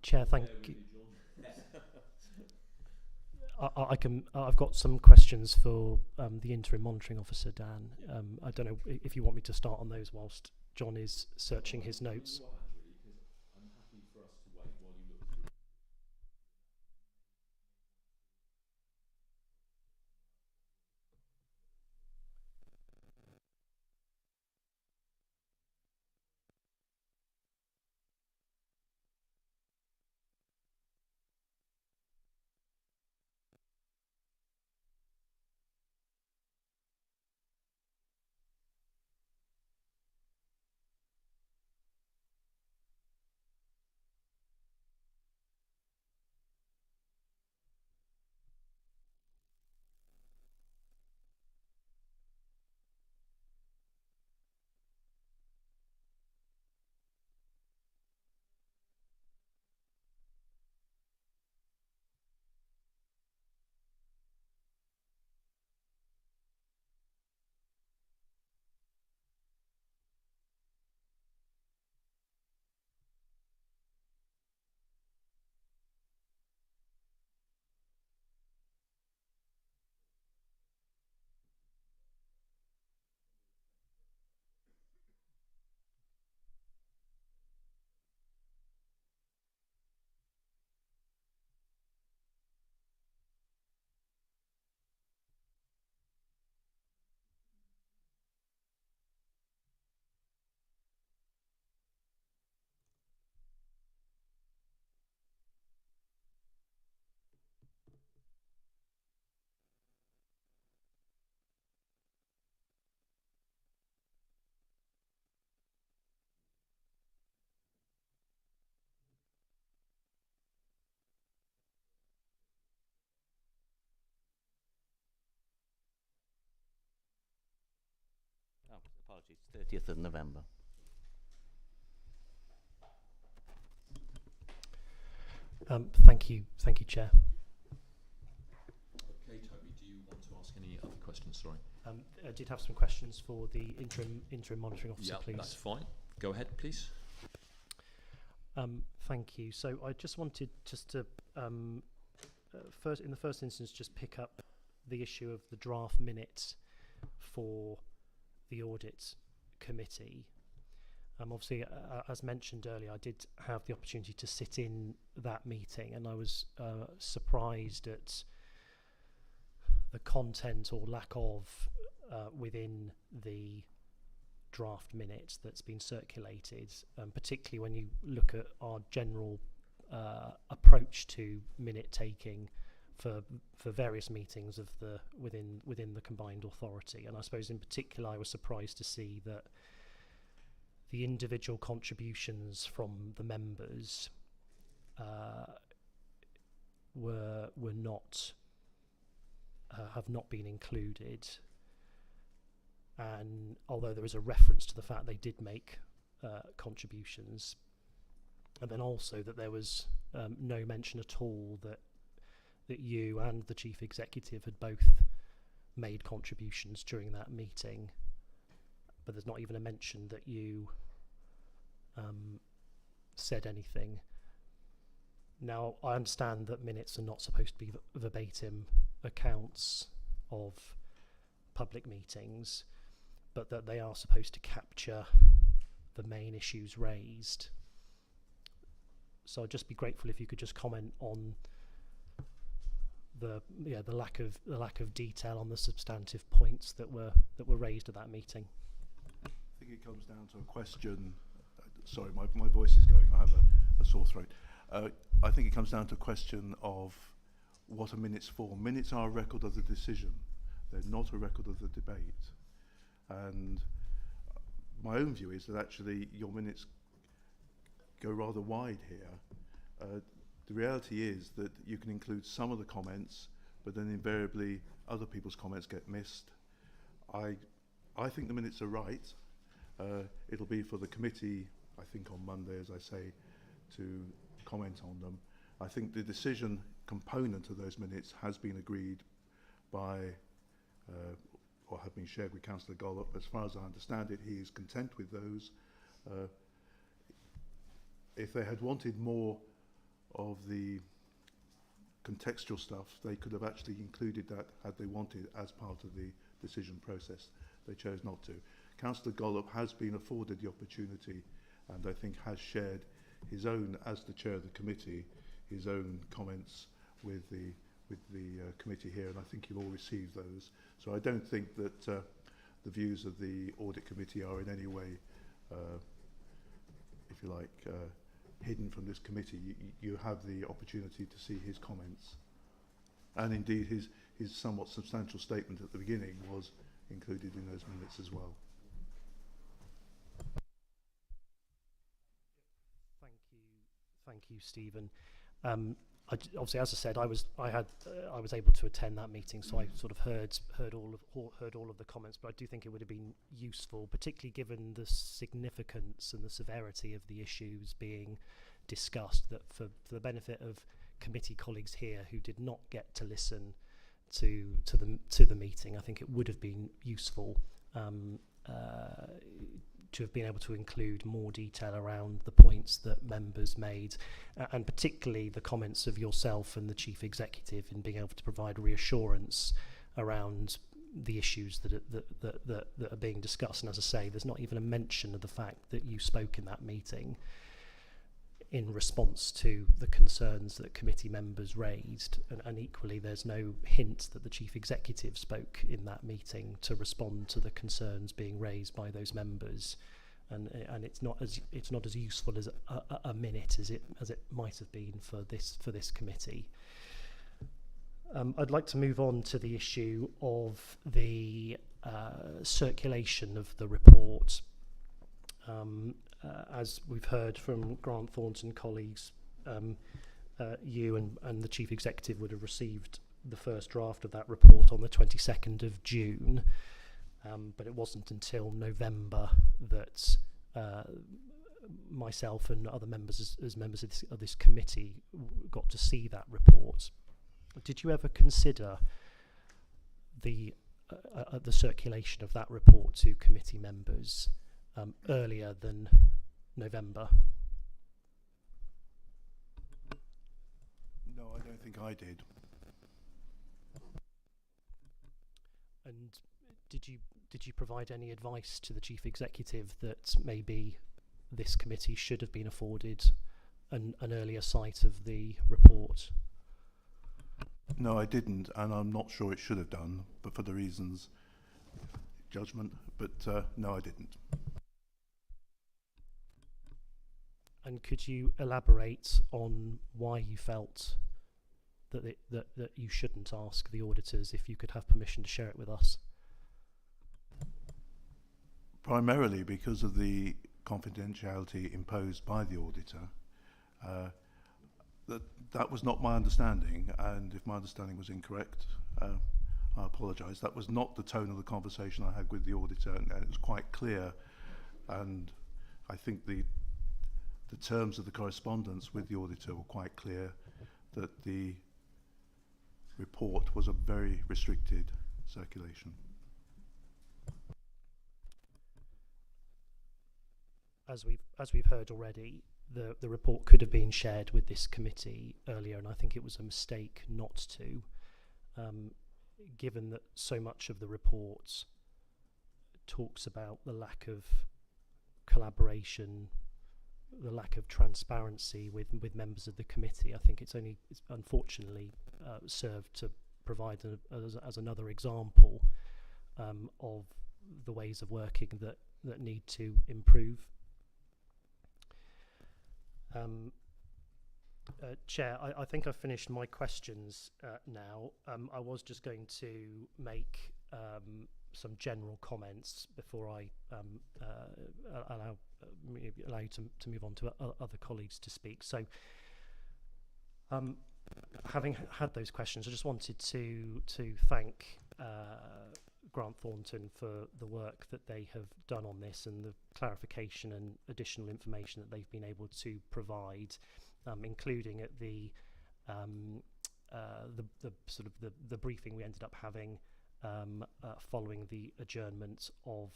Chair, thank you. I've got some questions for the interim monitoring officer, Dan. I don't know if you want me to start on those whilst John is searching his notes. I'm happy for us to wait while you look through. apologies, 30th of November. Thank you, Chair. Okay, Toby, do you want to ask any other questions? Sorry. I did have some questions for the interim monitoring officer, Yeah, please. that's fine. Go ahead, please. Thank you. So I just wanted to in the first instance just pick up the issue of the draft minutes for the audit committee. Obviously, as mentioned earlier, I did have the opportunity to sit in that meeting, and I was surprised at the content or lack of within the draft minutes that's been circulated, particularly when you look at our general approach to minute taking for various meetings of the within the combined authority. And I suppose in particular I was surprised to see that the individual contributions from the members were not have not been included, and although there is a reference to the fact they did make contributions, and then also that there was no mention at all that you and the chief executive had both made contributions during that meeting, but there's not even a mention that you said anything. Now, I understand that minutes are not supposed to be verbatim accounts of public meetings, but that they are supposed to capture the main issues raised. So I'd just be grateful if you could just comment on the lack of detail on the substantive points that were raised at that meeting. I think it comes down to a question. Sorry, my voice is going. I have a sore throat. I think it comes down to a question of what are minutes for. Minutes are a record of the decision. They're not a record of the debate. And my own view is that actually your minutes go rather wide here. The reality is that you can include some of the comments, but then invariably other people's comments get missed. I think the minutes are right. It'll be for the committee, I think on Monday, as I say, to comment on them. I think the decision component of those minutes has been agreed by, or have been shared with Councillor Gollop. As far as I understand it, he is content with those. If they had wanted more of the contextual stuff, they could have actually included that had they wanted as part of the decision process. They chose not to. Councillor Gollop has been afforded the opportunity, and I think has shared his own, as the chair of the committee, his own comments with the committee here, and I think you'll all receive those. So I don't think that the views of the audit committee are in any way, if you like, hidden from this committee. You have the opportunity to see his comments, and indeed his somewhat substantial statement at the beginning was included in those minutes as well. Thank you, Stephen. Obviously, as I said, I was able to attend that meeting, so I sort of heard all of the comments. But I do think it would have been useful, particularly given the significance and the severity of the issues being discussed, that for the benefit of committee colleagues here who did not get to listen to the meeting, I think it would have been useful to have been able to include more detail around the points that members made, and particularly the comments of yourself and the chief executive in being able to provide reassurance around the issues that are being discussed. And as I say, there's not even a mention of the fact that you spoke in that meeting in response to the concerns that committee members raised, and equally there's no hint that the chief executive spoke in that meeting to respond to the concerns being raised by those members, and it's not as useful as a minute as it might have been for this committee. I'd like to move on to the issue of the circulation of the report. As we've heard from Grant Thornton colleagues, you and the Chief Executive would have received the first draft of that report on the 22nd of June. but it wasn't until November that myself and other members, as members of this committee, got to see that report. Did you ever consider the circulation of that report to committee members earlier than November? No, I don't think I did. And did you provide any advice to the chief executive that maybe this committee should have been afforded an earlier sight of the report? No, I didn't, and I'm not sure it should have done, but for the reasons, judgment, but no, I didn't. And could you elaborate on why you felt that you shouldn't ask the auditors, if you could have permission to share it with us? Primarily because of the confidentiality imposed by the auditor. That was not my understanding, and if my understanding was incorrect, I apologise. That was not the tone of the conversation I had with the auditor, and it was quite clear, and I think the terms of the correspondence with the auditor were quite clear, that the report was a very restricted circulation. As we've heard already, the report could have been shared with this committee earlier, and I think it was a mistake not to, given that so much of the report talks about the lack of collaboration, the lack of transparency with members of the committee. I think it's unfortunately served to provide as another example of the ways of working that need to improve. Chair, I think I've finished my questions now. I was just going to make some general comments before I allow you to move on to other colleagues to speak. So, having had those questions, I just wanted to thank Grant Thornton for the work that they have done on this and the clarification and additional information that they've been able to provide, including at the sort of the briefing we ended up having following the adjournment of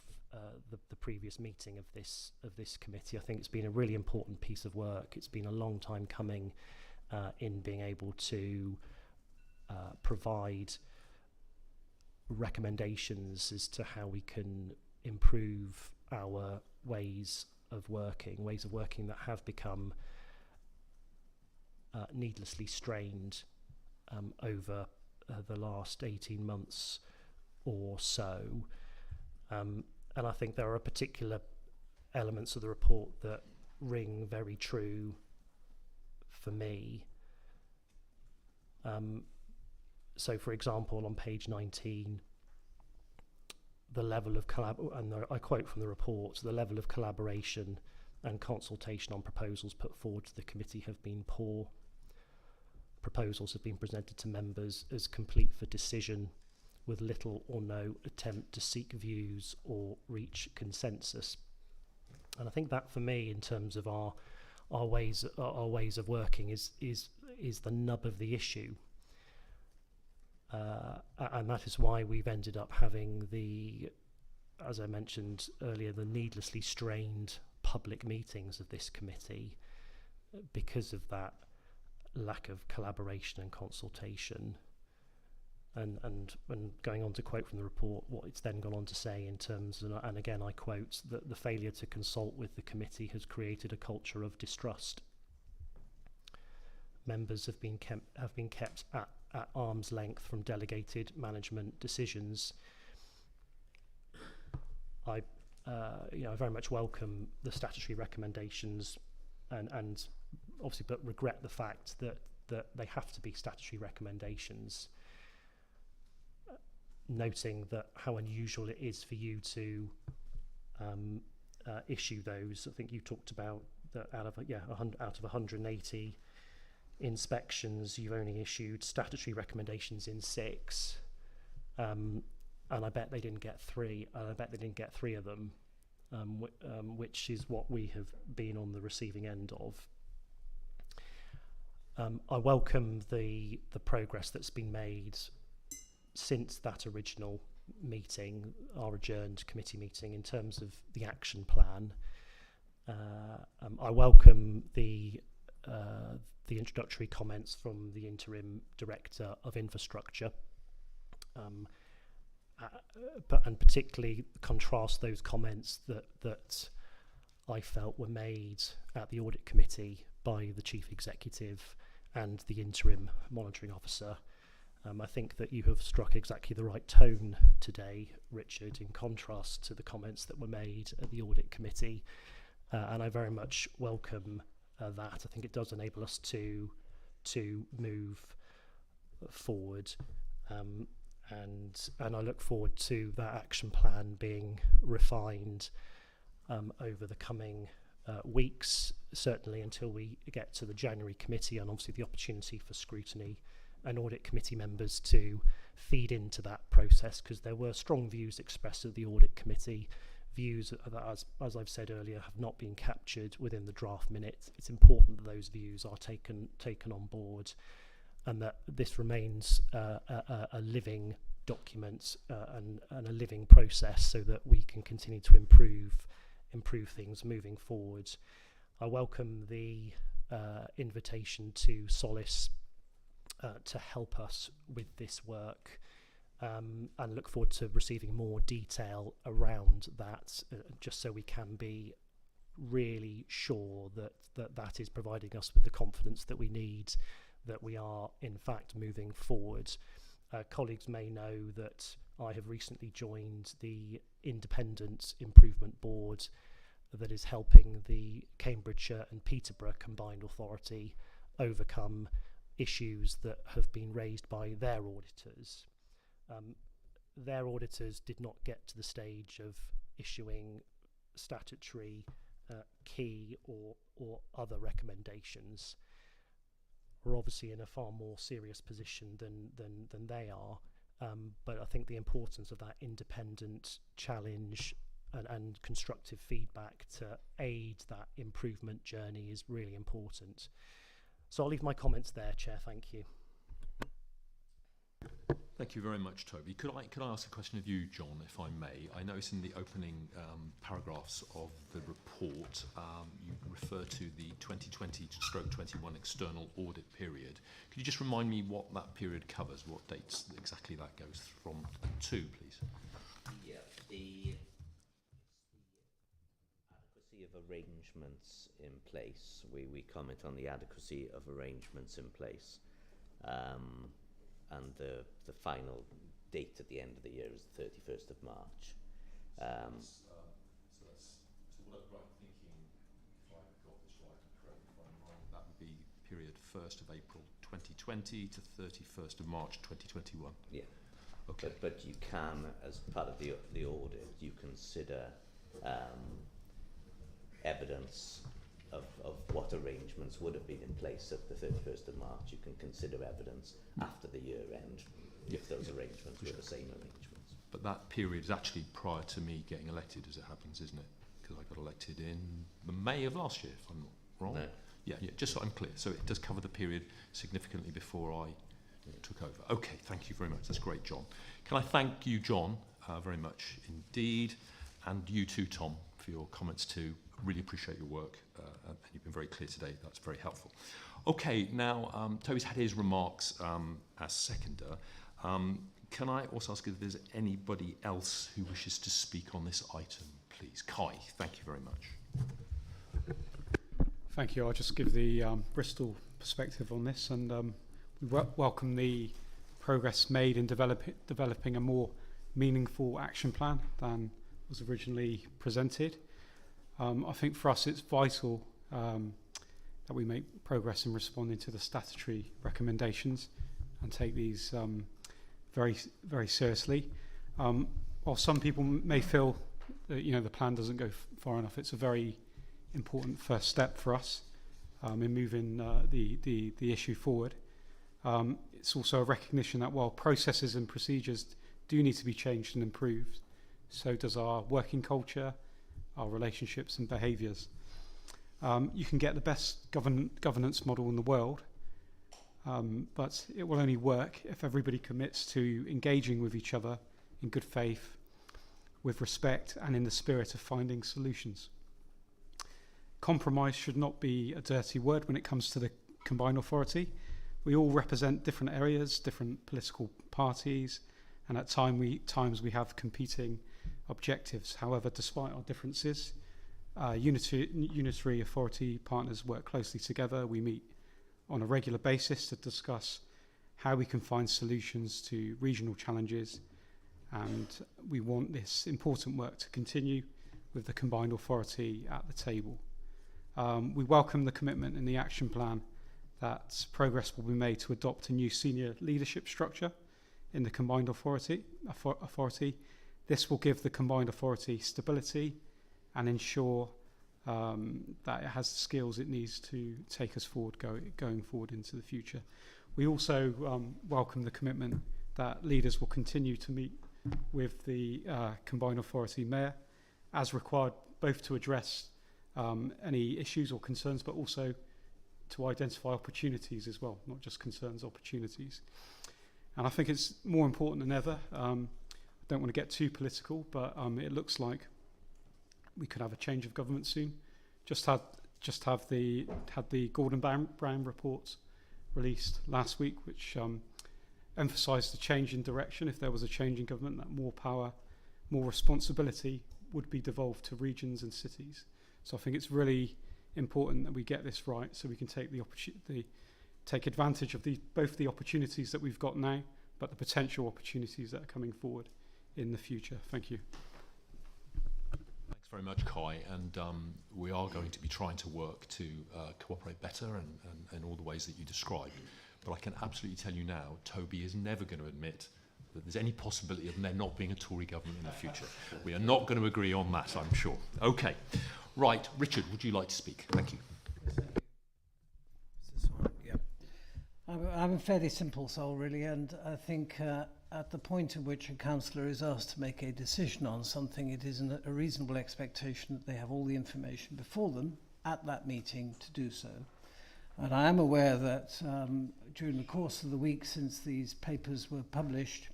the previous meeting of this committee. I think it's been a really important piece of work. It's been a long time coming in being able to provide recommendations as to how we can improve our ways of working that have become needlessly strained over the last 18 months or so. And I think there are particular elements of the report that ring very true for me. So, for example, on page 19, the level of I quote from the report, the level of collaboration and consultation on proposals put forward to the committee have been poor. Proposals have been presented to members as complete for decision, with little or no attempt to seek views or reach consensus. And I think that, for me, in terms of our ways of working, is the nub of the issue. And that is why we've ended up having as I mentioned earlier, the needlessly strained public meetings of this committee, because of that lack of collaboration and consultation. And going on to quote from the report, what it's then gone on to say in terms of, and again I quote, that the failure to consult with the committee has created a culture of distrust. Members have been kept at arm's length from delegated management decisions. I very much welcome the statutory recommendations, and obviously, but regret the fact that they have to be statutory recommendations. Noting that how unusual it is for you to issue those. I think you talked about that out of 180 inspections, you've only issued statutory recommendations in 6. and I bet they didn't get 3, and I bet they didn't get 3 of them, which is what we have been on the receiving end of. I welcome the progress that's been made since that original meeting, our adjourned committee meeting, in terms of the action plan. I welcome the introductory comments from the interim director of infrastructure, and particularly contrast those comments that I felt were made at the audit committee by the chief executive and the interim monitoring officer. I think that you have struck exactly the right tone today, Richard, in contrast to the comments that were made at the audit committee, and I very much welcome that. I think it does enable us to move forward, and I look forward to that action plan being refined over the coming weeks, certainly until we get to the January committee, and obviously the opportunity for scrutiny and audit committee members to feed into that process, because there were strong views expressed at the audit committee, views that, as I've said earlier, have not been captured within the draft minutes. It's important that those views are taken on board, and that this remains a living document and a living process, so that we can continue to improve things moving forward. I welcome the invitation to Solace to help us with this work, and look forward to receiving more detail around that, just so we can be really sure that is providing us with the confidence that we need, that we are in fact moving forward. Colleagues may know that I have recently joined the Independent Improvement Board that is helping the Cambridgeshire and Peterborough Combined Authority overcome issues that have been raised by their auditors. Their auditors did not get to the stage of issuing statutory key or other recommendations. We're obviously in a far more serious position than they are, but I think the importance of that independent challenge and constructive feedback to aid that improvement journey is really important. So I'll leave my comments there, Chair. Thank you. Thank you very much, Toby. Could I ask a question of you, John, if I may? I notice in the opening paragraphs of the report, you refer to the 2020/21 external audit period. Could you just remind me what that period covers, what dates exactly that goes from to, please? Yeah, the adequacy of arrangements in place. We comment on the adequacy of arrangements in place. And the final date at the end of the year is the 31st of March. So what I'm thinking, if I've got this right, correct me if I'm wrong, that would be period 1st of April 2020 to 31st of March 2021. Yeah. Okay. But you can, as part of the audit, you consider evidence of what arrangements would have been in place at the 31st of March. You can consider evidence after the year end if those arrangements were the same arrangements. But that period is actually prior to me getting elected, as it happens, isn't it? Because I got elected in the May of last year, if I'm not wrong. No. Yeah, just so I'm clear. So it does cover the period significantly before I took over. Okay, thank you very much. That's great, John. Can I thank you, John, very much indeed, and you too, Tom, for your comments too. Really appreciate your work, and you've been very clear today. That's very helpful. Okay, now Toby's had his remarks as seconder. Can I also ask if there's anybody else who wishes to speak on this item, please? Kai, thank you very much. Thank you. I'll just give the Bristol perspective on this, and we welcome the progress made in developing a more meaningful action plan than was originally presented. I think for us it's vital that we make progress in responding to the statutory recommendations and take these very, very seriously. While some people may feel that the plan doesn't go far enough, it's a very important first step for us in moving the issue forward. It's also a recognition that while processes and procedures do need to be changed and improved. So does our working culture, our relationships and behaviours. You can get the best governance model in the world, but it will only work if everybody commits to engaging with each other in good faith, with respect and in the spirit of finding solutions. Compromise should not be a dirty word when it comes to the combined authority. We all represent different areas, different political parties, and at times we have competing objectives. However, despite our differences, unitary authority partners work closely together. We meet on a regular basis to discuss how we can find solutions to regional challenges, and we want this important work to continue with the combined authority at the table. We welcome the commitment in the action plan that progress will be made to adopt a new senior leadership structure in the combined authority. This will give the combined authority stability and ensure that it has the skills it needs to take us forward going forward into the future. We also welcome the commitment that leaders will continue to meet with the combined authority mayor as required, both to address any issues or concerns, but also to identify opportunities as well, not just concerns, opportunities. And I think it's more important than ever. I don't want to get too political, but it looks like we could have a change of government soon. Had the Gordon Brown report released last week, which emphasised the change in direction. If there was a change in government, that more power, more responsibility would be devolved to regions and cities. So I think it's really important that we get this right, so we can take take advantage of both the opportunities that we've got now, but the potential opportunities that are coming forward in the future. Thank you. Thanks very much, Kai. And we are going to be trying to work to cooperate better and all the ways that you described. But I can absolutely tell you now, Toby is never going to admit that there's any possibility of there not being a Tory government in the future. We are not going to agree on that, I'm sure. Okay. Right. Richard, would you like to speak? Thank you. I'm a fairly simple soul, really, and I think at the point at which a councillor is asked to make a decision on something, it is a reasonable expectation that they have all the information before them at that meeting to do so. And I am aware that during the course of the week since these papers were published,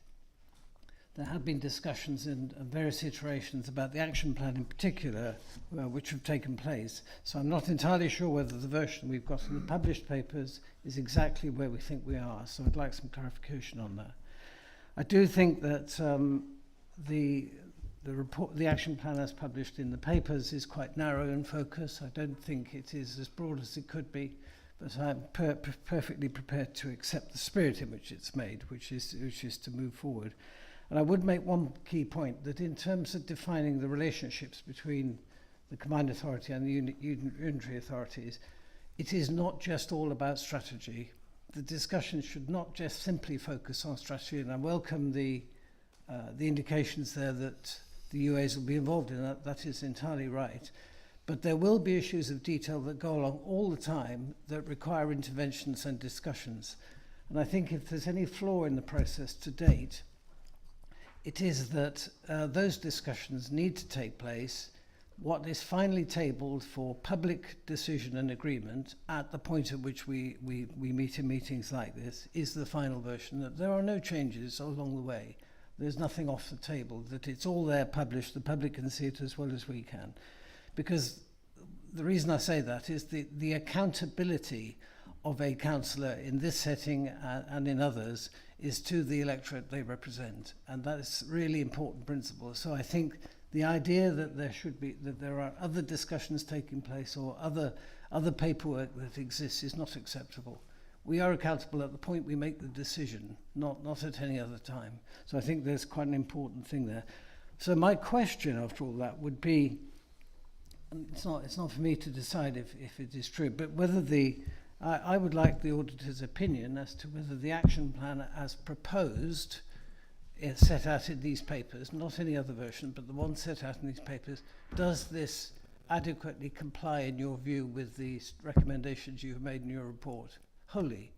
there have been discussions in various iterations about the action plan in particular, which have taken place. So I'm not entirely sure whether the version we've got in the published papers is exactly where we think we are. So I'd like some clarification on that. I do think that the action plan as published in the papers is quite narrow in focus. I don't think it is as broad as it could be, but I'm perfectly prepared to accept the spirit in which it's made, which is to move forward. And I would make one key point, that in terms of defining the relationships between the combined authority and the unitary authorities, it is not just all about strategy. The discussion should not just simply focus on strategy, and I welcome the indications there that the UAs will be involved in that. That is entirely right. But there will be issues of detail that go along all the time that require interventions and discussions. And I think if there's any flaw in the process to date, it is that those discussions need to take place. What is finally tabled for public decision and agreement at the point at which we meet in meetings like this is the final version, that there are no changes along the way. There's nothing off the table, that it's all there published, the public can see it as well as we can. Because the reason I say that is the accountability of a councillor in this setting and in others is to the electorate they represent, and that is really important principle. So I think the idea that there are other discussions taking place or other paperwork that exists is not acceptable. We are accountable at the point we make the decision, not at any other time. So I think there's quite an important thing there. So my question after all that would be, and it's not for me to decide if it is true, but whether I would like the auditor's opinion as to whether the action plan as proposed is set out in these papers, not any other version, but the one set out in these papers, does this adequately comply in your view with the recommendations you've made in your report? Wholly.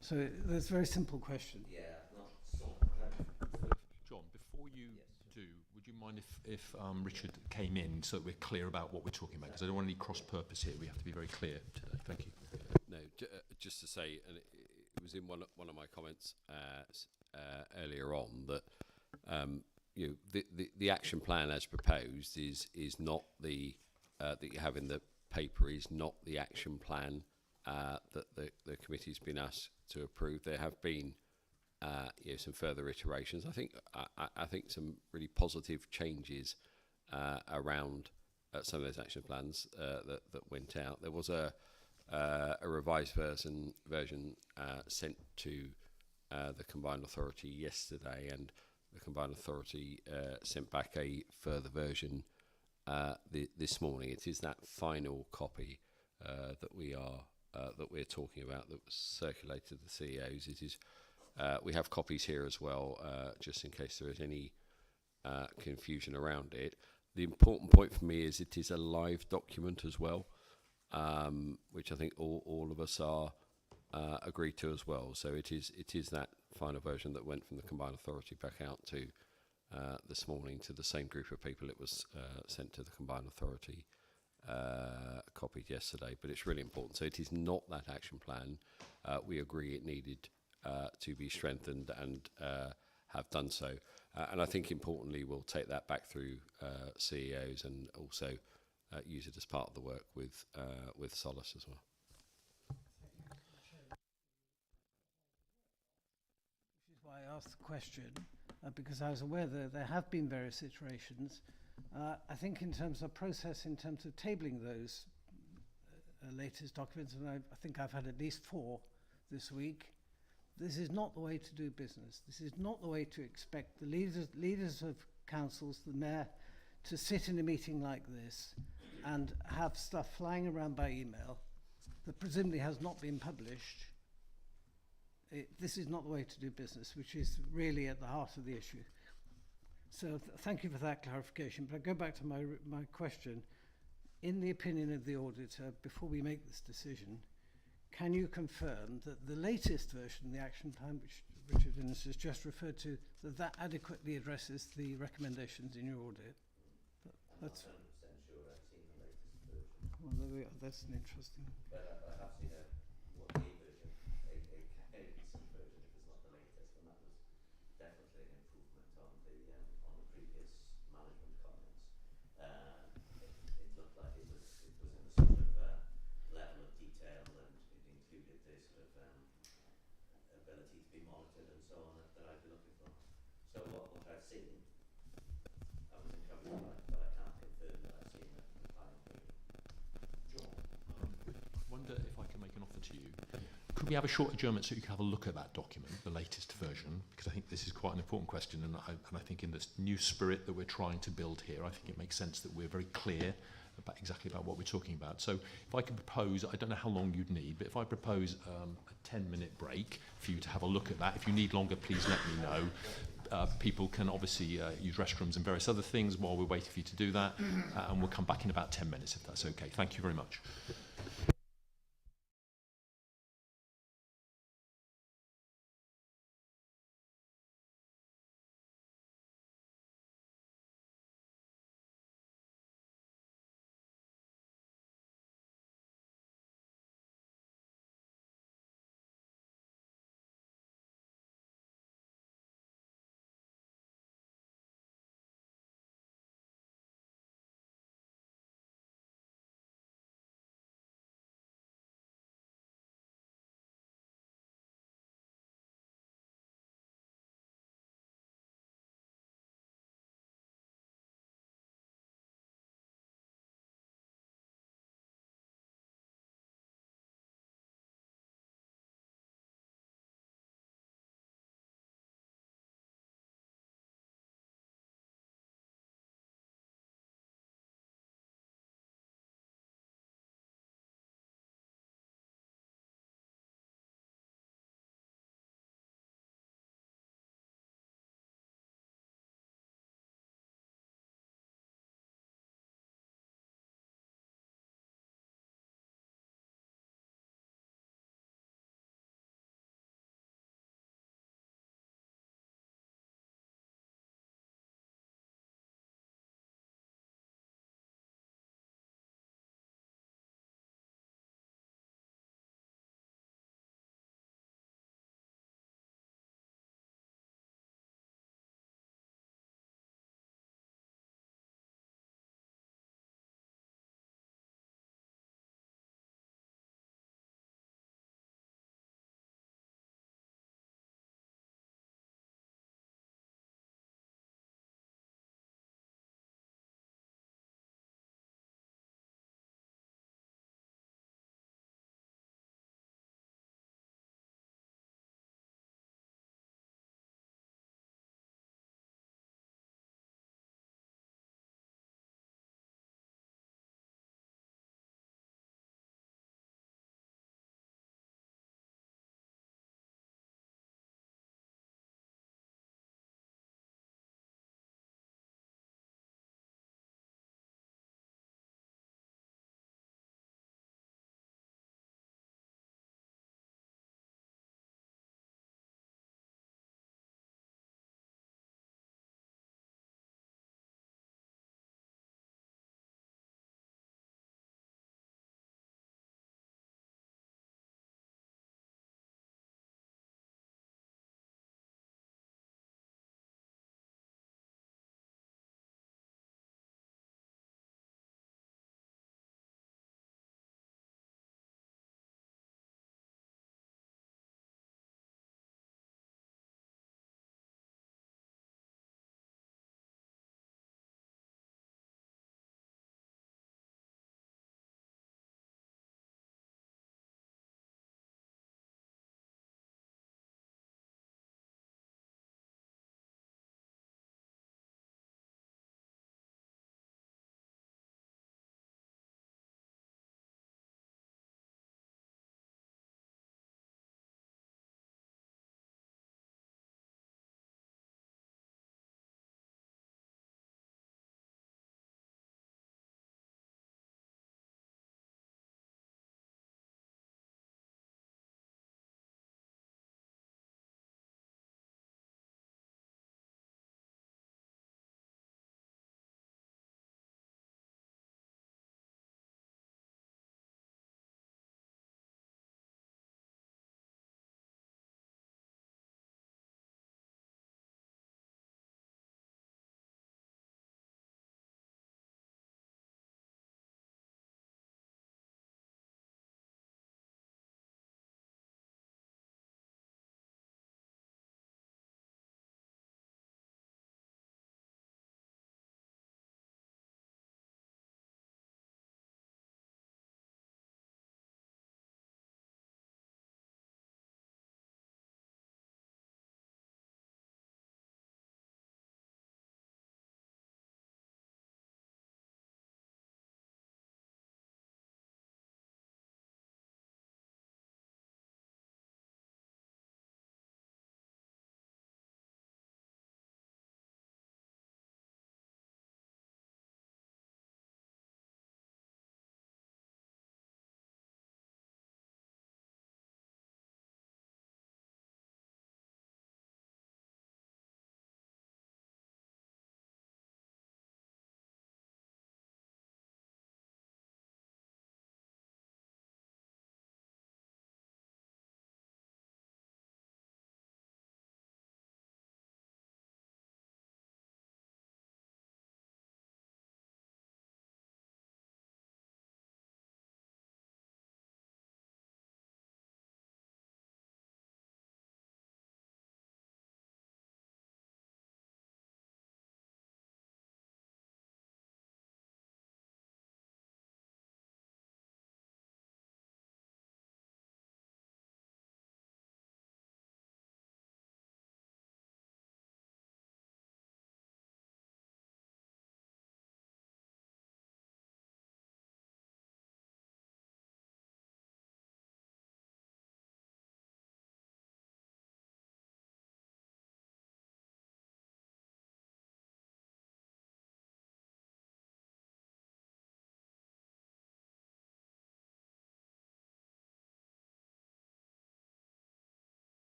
So that's a very simple question. Yeah, not so before you do, would you mind if Richard came in so that we're clear about what we're talking about? Because I don't want any cross purpose here. We have to be very clear today. Thank you. No, just to say, and it was in one of my comments earlier on that the action plan as proposed is not the that you have in the paper is not the action plan that the committee's been asked to approve. There have been some further iterations. I think some really positive changes around some of those action plans that went out. There was a revised version sent to the Combined Authority yesterday, and the Combined Authority sent back a further version this morning. It is that final copy that we're talking about that was circulated to the CEOs. It is. We have copies here as well, just in case there is any confusion around it. The important point for me is it is a live document as well, which I think all of us are agreed to as well. So it is that final version that went from the Combined Authority back out to this morning to the same group of people. It was sent to the Combined Authority, copied yesterday. But it's really important. So it is not that action plan. We agree it needed to be strengthened and have done so. And I think importantly, we'll take that back through CEOs and also use it as part of the work with Solace as well. Which is why I asked the question, because I was aware that there have been various iterations. I think in terms of process, in terms of tabling those latest documents, and I think I've had at least 4 this week, this is not the way to do business. This is not the way to expect the leaders of councils, the mayor, to sit in a meeting like this and have stuff flying around by email that presumably has not been published. This is not the way to do business, which is really at the heart of the issue. So thank you for that clarification. But I go back to my question. In the opinion of the auditor, before we make this decision, can you confirm that the latest version of the action plan, which Richard Innes has just referred to, that adequately addresses the recommendations in your audit? That's I'm not 100% sure I've seen the latest version. Well, there we are. That's an interesting. But I have seen a version, a recent version, if it's not the latest, and that was definitely an improvement on the previous management comments. It looked like it was in the sort of level of detail, and it included the sort of ability to be monitored and so on that I'd be looking for. So what I've seen, I was encouraged by, but I can't confirm that I've seen the final version. John, I wonder if I can make an offer to you. Could we have a short adjournment so you can have a look at that document, the latest version? Because I think this is quite an important question, and I think in this new spirit that we're trying to build here, I think it makes sense that we're very clear about exactly about what we're talking about. So if I could propose, I don't know how long you'd need, but if I propose a 10-minute break for you to have a look at that. If you need longer, please let me know. People can obviously use restrooms and various other things while we're waiting for you to do that, and we'll come back in about 10 minutes if that's okay. Thank you very much.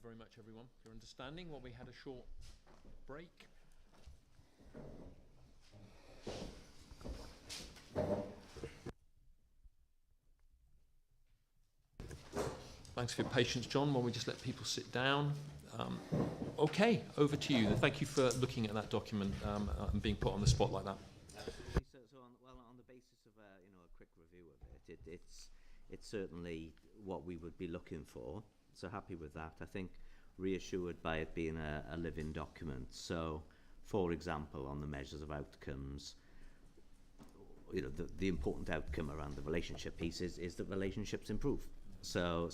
you very much, everyone, for your understanding while we had a short break. Thanks for your patience, John, while we just let people sit down. Okay, over to you. Thank you for looking at that document and being put on the spot like that. Absolutely. So on the basis of a quick review of it, it's certainly what we would be looking for. So happy with that. I think reassured by it being a living document. So, for example, on the measures of outcomes, the important outcome around the relationship piece is that relationships improve. So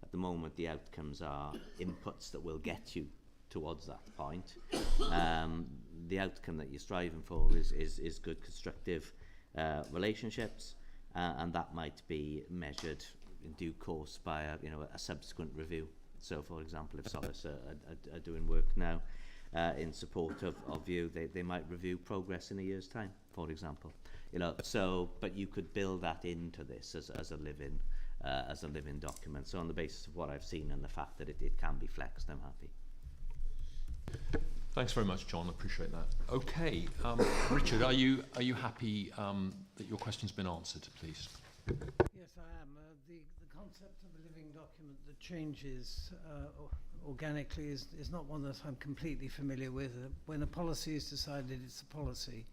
at the moment, the outcomes are inputs that will get you towards that point. The outcome that you're striving for is good, constructive relationships, and that might be measured in due course by a subsequent review. So, for example, if Solace are doing work now in support of you, they might review progress in a year's time, for example. But you could build that into this as a living document. So on the basis of what I've seen and the fact that it can be flexed, I'm happy. Thanks very much, John. Appreciate that. Okay, Richard, are you happy that your question's been answered, please? Yes, I am. The concept of a living document that changes organically is not one that I'm completely familiar with. When a policy is decided, it's a policy.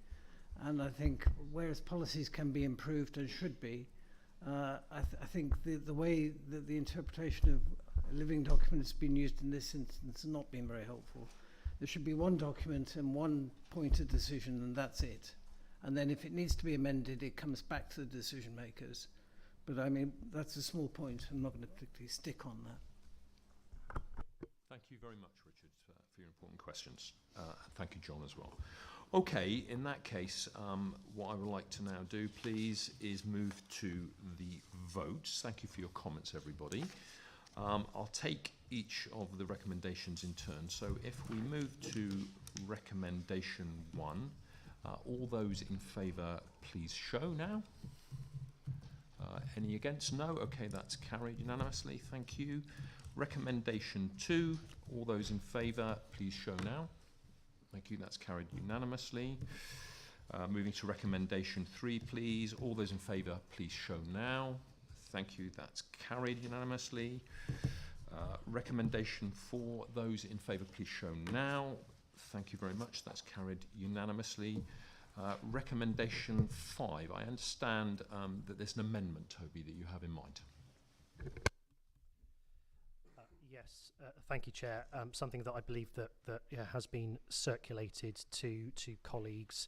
And I think whereas policies can be improved and should be, I think the way that the interpretation of a living document has been used in this instance has not been very helpful. There should be one document and one point of decision, and that's it. And then if it needs to be amended, it comes back to the decision makers. But I mean, that's a small point. I'm not going to particularly stick on that. Thank you very much, Richard, for your important questions. Thank you, John, as well. Okay, in that case, what I would like to now do, please, is move to the votes. Thank you for your comments, everybody. I'll take each of the recommendations in turn. So if we move to recommendation 1, all those in favour, please show now. Any against? No. Okay, that's carried unanimously. Thank you. Recommendation 2, all those in favour, please show now. Thank you, that's carried unanimously. Moving to recommendation 3, please. All those in favour, please show now. Thank you, that's carried unanimously. Recommendation 4, those in favour, please show now. Thank you very much, that's carried unanimously. Recommendation 5, I understand that there's an amendment, Toby, that you have in mind. Yes, thank you, Chair. Something that I believe that has been circulated to colleagues,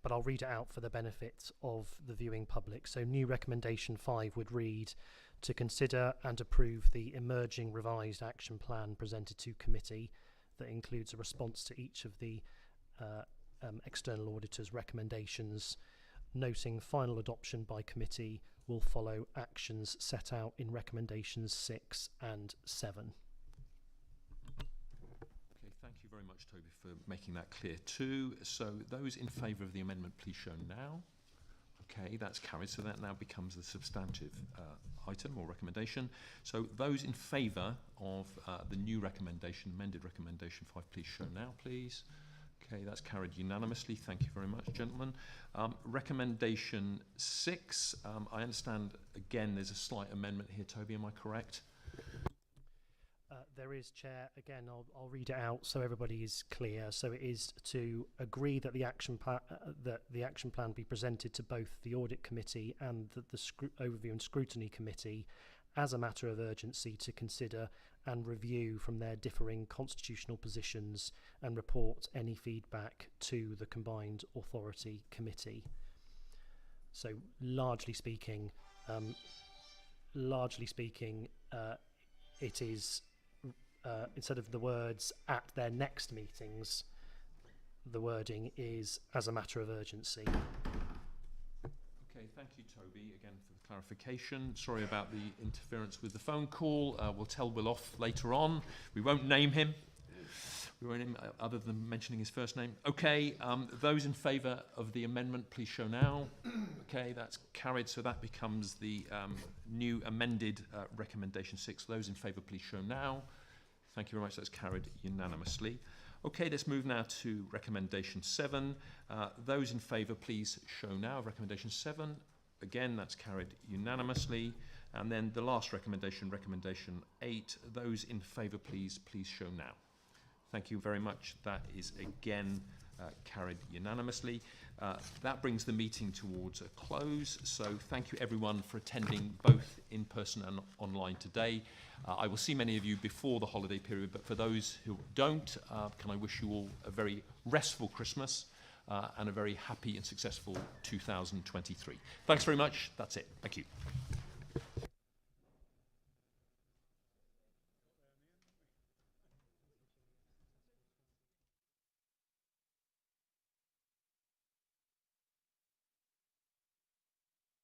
but I'll read it out for the benefit of the viewing public. So new recommendation 5 would read, to consider and approve the emerging revised action plan presented to committee that includes a response to each of the external auditors' recommendations, noting final adoption by committee will follow actions set out in recommendations 6 and 7. Okay, thank you very much, Toby, for making that clear too. So those in favour of the amendment, please show now. Okay, that's carried, so that now becomes the substantive item or recommendation. So those in favour of the new recommendation, amended recommendation 5, please show now, please. Okay, that's carried unanimously. Thank you very much, gentlemen. Recommendation 6, I understand, again, there's a slight amendment here, Toby, am I correct? There is, Chair. Again, I'll read it out so everybody is clear. So it is to agree that the action plan be presented to both the Audit Committee and the Overview and Scrutiny Committee as a matter of urgency to consider and review from their differing constitutional positions and report any feedback to the Combined Authority Committee. So largely speaking, it is instead of the words at their next meetings, the wording is as a matter of urgency. Okay, thank you, Toby, again for the clarification. Sorry about the interference with the phone call. We'll tell Will off later on. We won't name him. We won't name other than mentioning his first name. Okay, those in favour of the amendment, please show now. Okay, that's carried, so that becomes the new amended recommendation 6. Those in favour, please show now. Thank you very much. That's carried unanimously. Okay, let's move now to recommendation 7. Those in favour, please show now. Recommendation 7. Again, that's carried unanimously. And then the last recommendation, recommendation 8. Those in favour, please show now. Thank you very much. That is again carried unanimously. That brings the meeting towards a close. So thank you everyone for attending both in person and online today. I will see many of you before the holiday period, but for those who don't, can I wish you all a very restful Christmas and a very happy and successful 2023. Thanks very much. That's it. Thank you.